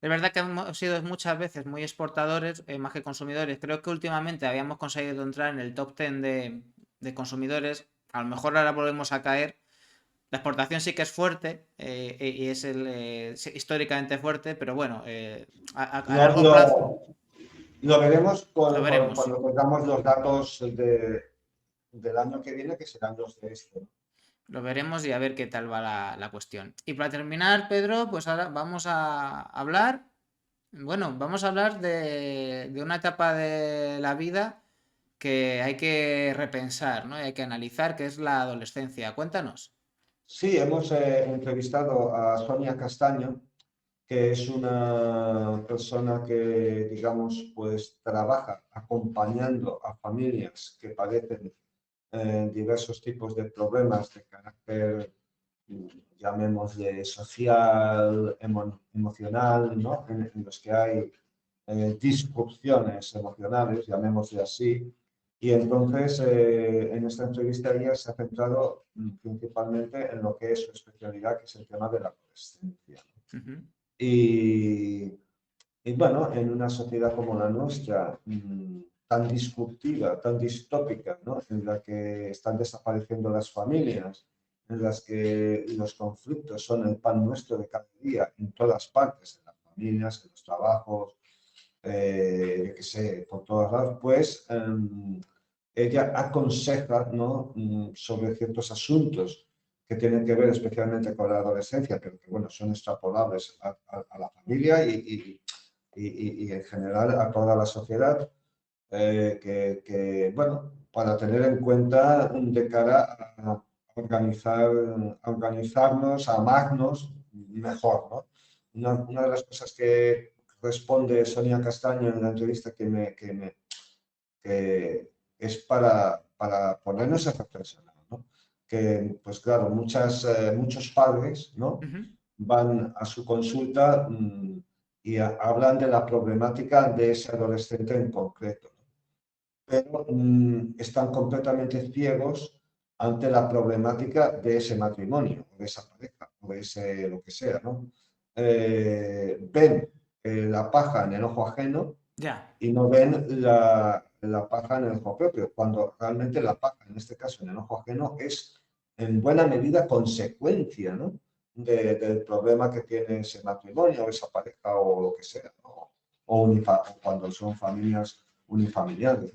Speaker 1: Es verdad que hemos sido muchas veces muy exportadores, más que consumidores. Creo que últimamente habíamos conseguido entrar en el top 10 de consumidores. A lo mejor ahora volvemos a caer. La exportación sí que es fuerte y es históricamente fuerte, pero bueno, a
Speaker 3: lo,
Speaker 1: largo plazo
Speaker 3: lo- lo veremos
Speaker 1: lo veremos.
Speaker 3: cuando tengamos los datos del año que viene, que serán los de este. ¿No?
Speaker 1: Lo veremos y a ver qué tal va la cuestión. Y para terminar, Pedro, pues ahora vamos a hablar. Bueno, vamos a hablar de una etapa de la vida que hay que repensar, ¿no? Y hay que analizar, que es la adolescencia. Cuéntanos.
Speaker 3: Sí, hemos entrevistado a Sonia Castaño, que es una persona que, digamos, pues trabaja acompañando a familias que padecen diversos tipos de problemas de carácter, llamémosle social, emocional, ¿no? En los que hay disrupciones emocionales, llamémosle así. Y entonces, en esta entrevista ella se ha centrado principalmente en lo que es su especialidad, que es el tema de la adolescencia.
Speaker 1: Ujú.
Speaker 3: Y, y bueno, en una sociedad como la nuestra, tan disruptiva, tan distópica, ¿no? En la que están desapareciendo las familias, en las que los conflictos son el pan nuestro de cada día, en todas partes, en las familias, en los trabajos, yo qué sé, por todas lados, pues ella aconseja, ¿no? Sobre ciertos asuntos que tienen que ver especialmente con la adolescencia, pero que bueno, son extrapolables a la familia y en general a toda la sociedad, bueno, para tener en cuenta de cara a organizarnos, a amarnos mejor, ¿no? Una de las cosas que responde Sonia Castaño en la entrevista que es para ponernos a reflexionar, ¿no? Que, pues claro, muchos padres, ¿no?
Speaker 1: Ujú.
Speaker 3: Van a su consulta y hablan de la problemática de ese adolescente en concreto, ¿no? Pero están completamente ciegos ante la problemática de ese matrimonio, o de esa pareja, o de ese lo que sea, ¿no? Ven la paja en el ojo ajeno
Speaker 1: Ya.
Speaker 3: y no ven la paja en el ojo propio, cuando realmente la paja, en este caso en el ojo ajeno, es en buena medida consecuencia, ¿no? Del problema que tiene ese matrimonio, esa pareja o lo que sea, ¿no? O cuando son familias unifamiliares.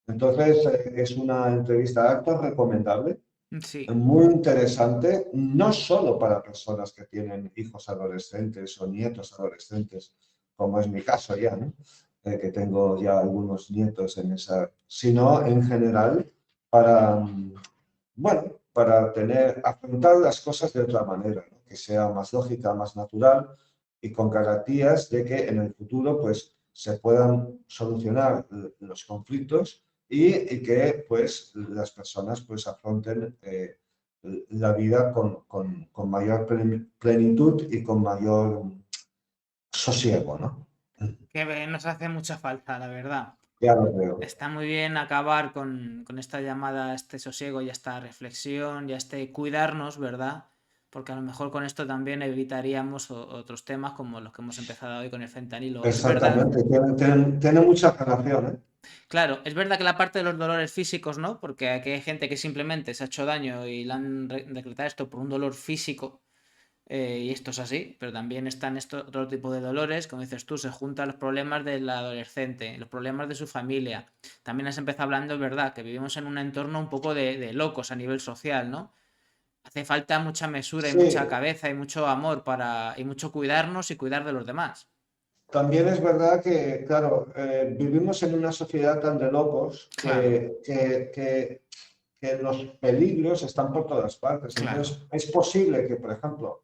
Speaker 3: Entonces, es una entrevista acto recomendable,
Speaker 1: Sí.
Speaker 3: muy interesante, no solo para personas que tienen hijos adolescentes o nietos adolescentes, como es mi caso ya, ¿no? Que tengo ya algunos nietos en esa, sino en general para, bueno, para afrontar las cosas de otra manera, ¿no? Que sea más lógica, más natural y con garantías de que en el futuro pues se puedan solucionar los conflictos y que pues las personas pues afronten la vida con mayor plenitud y con mayor sosiego, ¿no?
Speaker 1: Que nos hace mucha falta, la verdad.
Speaker 3: Ya lo veo.
Speaker 1: Está muy bien acabar con esta llamada, este sosiego y esta reflexión y este cuidarnos, ¿verdad? porque a lo mejor con esto también evitaríamos otros temas como los que hemos empezado hoy con el fentanilo. Es verdad,
Speaker 3: Exactamente, tiene mucha relación, ¿eh?
Speaker 1: claro, es verdad que la parte de los dolores físicos, ¿no? Porque aquí hay gente que simplemente se ha hecho daño y le han decretado esto por un dolor físico. Y esto es así, pero también están otro tipo de dolores, como dices tú, se juntan los problemas del adolescente, los problemas de su familia. También has empezado hablando, es verdad, que vivimos en un entorno un poco de locos a nivel social, ¿no? Hace falta mucha mesura y mucha
Speaker 3: Sí,
Speaker 1: cabeza y mucho amor y mucho cuidarnos y cuidar de los demás.
Speaker 3: también es verdad que, claro, vivimos en una sociedad tan de locos
Speaker 1: Claro,
Speaker 3: que los peligros están por todas partes.
Speaker 1: claro,
Speaker 3: Entonces, es posible que, por ejemplo,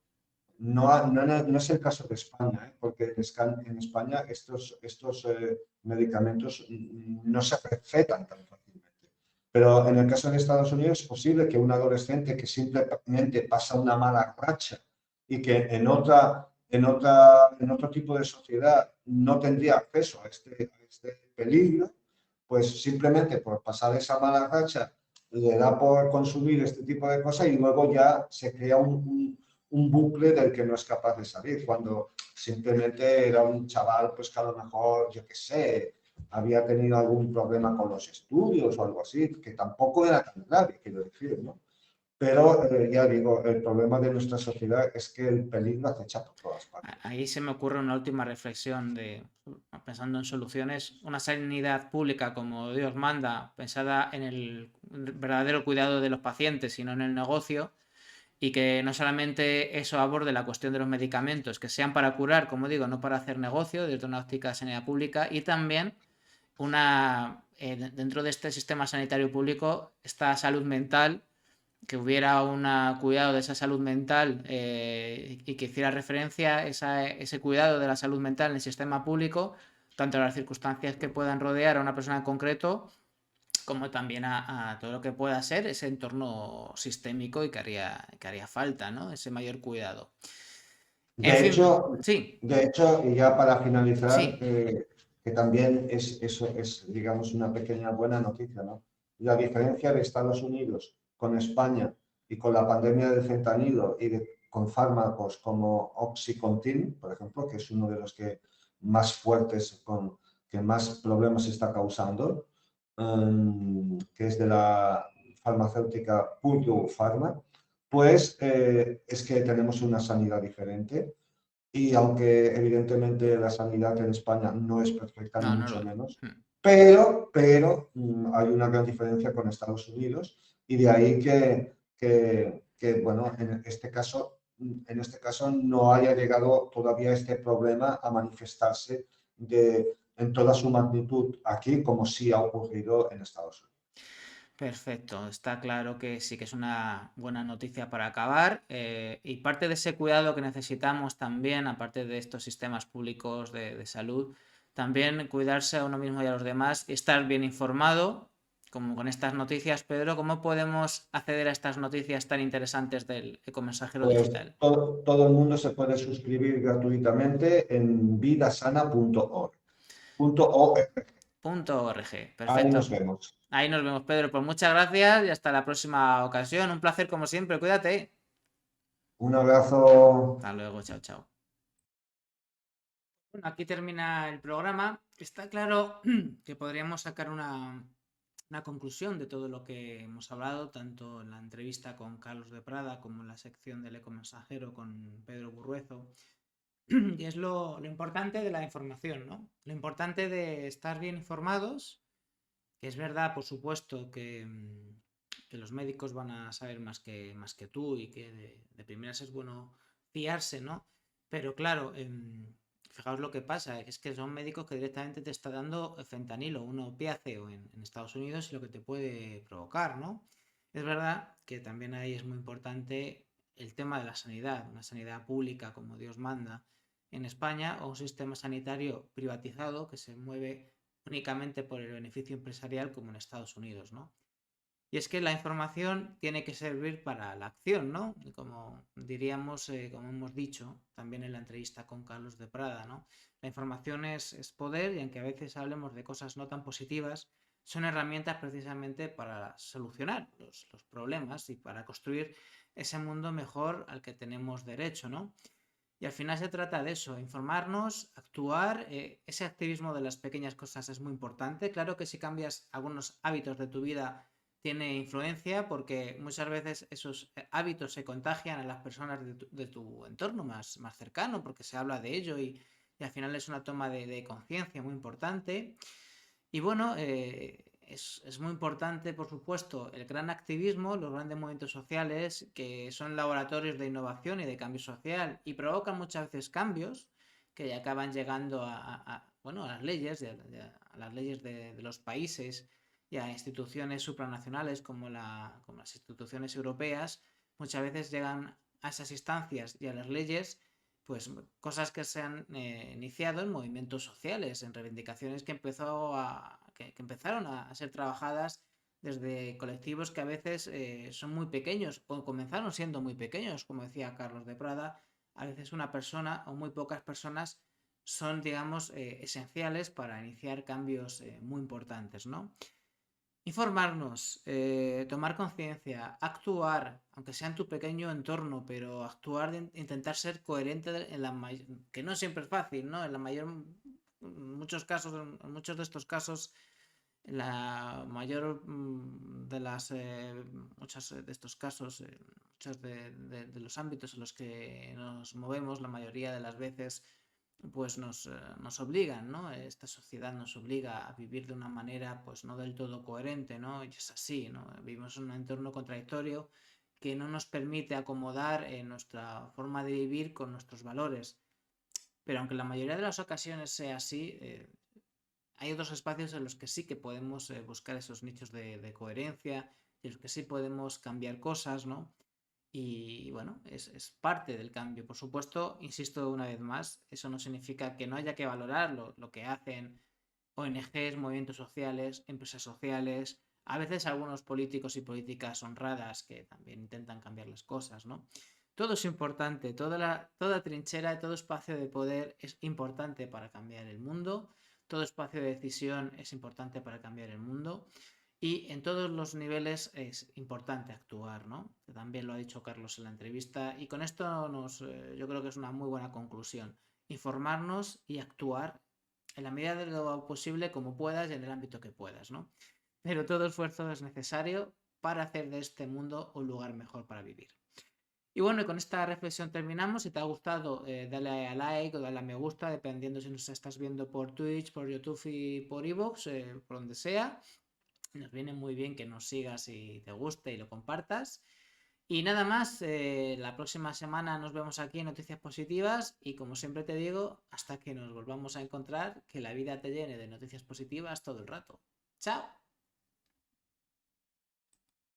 Speaker 3: no es el caso de España, ¿eh? Porque en España estos medicamentos no se recetan tan fácilmente. Pero en el caso de Estados Unidos es posible que un adolescente que simplemente pasa una mala racha y que en otro tipo de sociedad no tendría acceso a este peligro, pues simplemente por pasar esa mala racha le da por consumir este tipo de cosas y luego ya se crea un bucle del que no es capaz de salir, cuando simplemente era un chaval, pues que a lo mejor, yo qué sé, había tenido algún problema con los estudios o algo así, que tampoco era tan grave, quiero decir, ¿no? Pero ya digo, el problema de nuestra sociedad es que el peligro acecha por todas partes.
Speaker 1: Ahí se me ocurre una última reflexión pensando en soluciones, una sanidad pública como Dios manda, pensada en el verdadero cuidado de los pacientes, sino en el negocio, y que no solamente eso aborde la cuestión de los medicamentos, que sean para curar, como digo, no para hacer negocio, desde una óptica de sanidad pública, y también dentro de este sistema sanitario público, esta salud mental, que hubiera un cuidado de esa salud mental y que hiciera referencia a ese cuidado de la salud mental en el sistema público, tanto a las circunstancias que puedan rodear a una persona en concreto, como también a todo lo que pueda ser ese entorno sistémico y que haría falta, ¿no? Ese mayor cuidado. En
Speaker 3: De
Speaker 1: fin,
Speaker 3: hecho,
Speaker 1: sí,
Speaker 3: de hecho, y ya para finalizar,
Speaker 1: sí,
Speaker 3: que también eso es, digamos, una pequeña buena noticia, ¿no? La diferencia de Estados Unidos con España y con la pandemia del fentanilo con fármacos como Oxycontin, por ejemplo, que es uno de los que más fuertes, que más problemas está causando, que es de la farmacéutica Purdue Pharma, pues es que tenemos una sanidad diferente y aunque evidentemente la sanidad en España no es perfecta ni
Speaker 1: no, no lo
Speaker 3: mucho
Speaker 1: es.
Speaker 3: menos,
Speaker 1: Mm.
Speaker 3: pero hay una gran diferencia con Estados Unidos y de ahí bueno, en este caso no haya llegado todavía este problema a manifestarse en toda su magnitud aquí, como sí ha ocurrido en Estados Unidos.
Speaker 1: Perfecto, está claro que sí que es una buena noticia para acabar y parte de ese cuidado que necesitamos también, aparte de estos sistemas públicos de salud, también cuidarse a uno mismo y a los demás y estar bien informado, como con estas noticias. Pedro, ¿cómo podemos acceder a estas noticias tan interesantes del ecomensajero
Speaker 3: Pues
Speaker 1: digital?
Speaker 3: todo el mundo se puede suscribir gratuitamente en vidasana.org.
Speaker 1: .org,
Speaker 3: Ahí nos
Speaker 1: perfecto.
Speaker 3: vemos.
Speaker 1: Ahí nos vemos, Pedro. Pues muchas gracias y hasta la próxima ocasión. Un placer como siempre, cuídate.
Speaker 3: Un abrazo.
Speaker 1: Hasta luego, chao, chao. Bueno, aquí termina el programa. Está claro que podríamos sacar una conclusión de todo lo que hemos hablado, tanto en la entrevista con Carlos de Prada como en la sección del Ecomensajero con Pedro Burruezo. Y es lo importante de la información, ¿no? Lo importante de estar bien informados, que es verdad, por supuesto, que los médicos van a saber más que tú y que de primeras es bueno fiarse, ¿no? Pero claro, fijaos lo que pasa, es que son médicos que directamente te está dando fentanilo, un opiáceo en Estados Unidos y lo que te puede provocar, ¿no? Es verdad que también ahí es muy importante el tema de la sanidad, una sanidad pública como Dios manda en España o un sistema sanitario privatizado que se mueve únicamente por el beneficio empresarial como en Estados Unidos, ¿no? Y es que la información tiene que servir para la acción, ¿no? Y como diríamos, como hemos dicho también en la entrevista con Carlos de Prada, ¿no? La información es poder y aunque a veces hablemos de cosas no tan positivas, son herramientas precisamente para solucionar los problemas y para construir ese mundo mejor al que tenemos derecho, ¿no? Y al final se trata de eso, informarnos, actuar. Ese activismo de las pequeñas cosas es muy importante. Claro que si cambias algunos hábitos de tu vida tiene influencia porque muchas veces esos hábitos se contagian a las personas de tu entorno más cercano porque se habla de ello y al final es una toma de conciencia muy importante. Y bueno, es muy importante, por supuesto, el gran activismo, los grandes movimientos sociales, que son laboratorios de innovación y de cambio social y provocan muchas veces cambios que acaban llegando bueno, a las leyes, a las leyes de los países y a instituciones supranacionales como las instituciones europeas. Muchas veces llegan a esas instancias y a las leyes pues cosas que se han iniciado en movimientos sociales, en reivindicaciones que empezaron a ser trabajadas desde colectivos que a veces son muy pequeños o comenzaron siendo muy pequeños, como decía Carlos de Prada, a veces una persona o muy pocas personas son, digamos, esenciales para iniciar cambios muy importantes, ¿no? Informarnos, tomar conciencia, actuar, aunque sea en tu pequeño entorno, pero actuar, intentar ser coherente que no siempre es fácil, ¿no? En muchos casos, en muchos de estos casos, la mayor de las, muchos de estos casos, muchos de los ámbitos en los que nos movemos, la mayoría de las veces pues nos obligan, ¿no? Esta sociedad nos obliga a vivir de una manera pues no del todo coherente, ¿no? Y es así, ¿no? Vivimos en un entorno contradictorio que no nos permite acomodar nuestra forma de vivir con nuestros valores. Pero aunque la mayoría de las ocasiones sea así, hay otros espacios en los que sí que podemos buscar esos nichos de coherencia y en los que sí podemos cambiar cosas, ¿no? Y bueno, es parte del cambio. Por supuesto, insisto una vez más, eso no significa que no haya que valorar lo que hacen ONGs, movimientos sociales, empresas sociales, a veces algunos políticos y políticas honradas que también intentan cambiar las cosas, ¿no? Todo es importante, toda trinchera, todo espacio de poder es importante para cambiar el mundo, todo espacio de decisión es importante para cambiar el mundo. Y en todos los niveles es importante actuar, ¿no? Que también lo ha dicho Carlos en la entrevista. Y con esto yo creo que es una muy buena conclusión. Informarnos y actuar en la medida de lo posible como puedas y en el ámbito que puedas, ¿no? Pero todo esfuerzo es necesario para hacer de este mundo un lugar mejor para vivir. Y bueno, y con esta reflexión terminamos. Si te ha gustado, dale a like o dale a me gusta, dependiendo si nos estás viendo por Twitch, por YouTube y por iVoox, por donde sea. Nos viene muy bien que nos sigas y te guste y lo compartas. Y nada más, la próxima semana nos vemos aquí en Noticias Positivas y como siempre te digo, hasta que nos volvamos a encontrar, que la vida te llene de noticias positivas todo el rato. ¡Chao!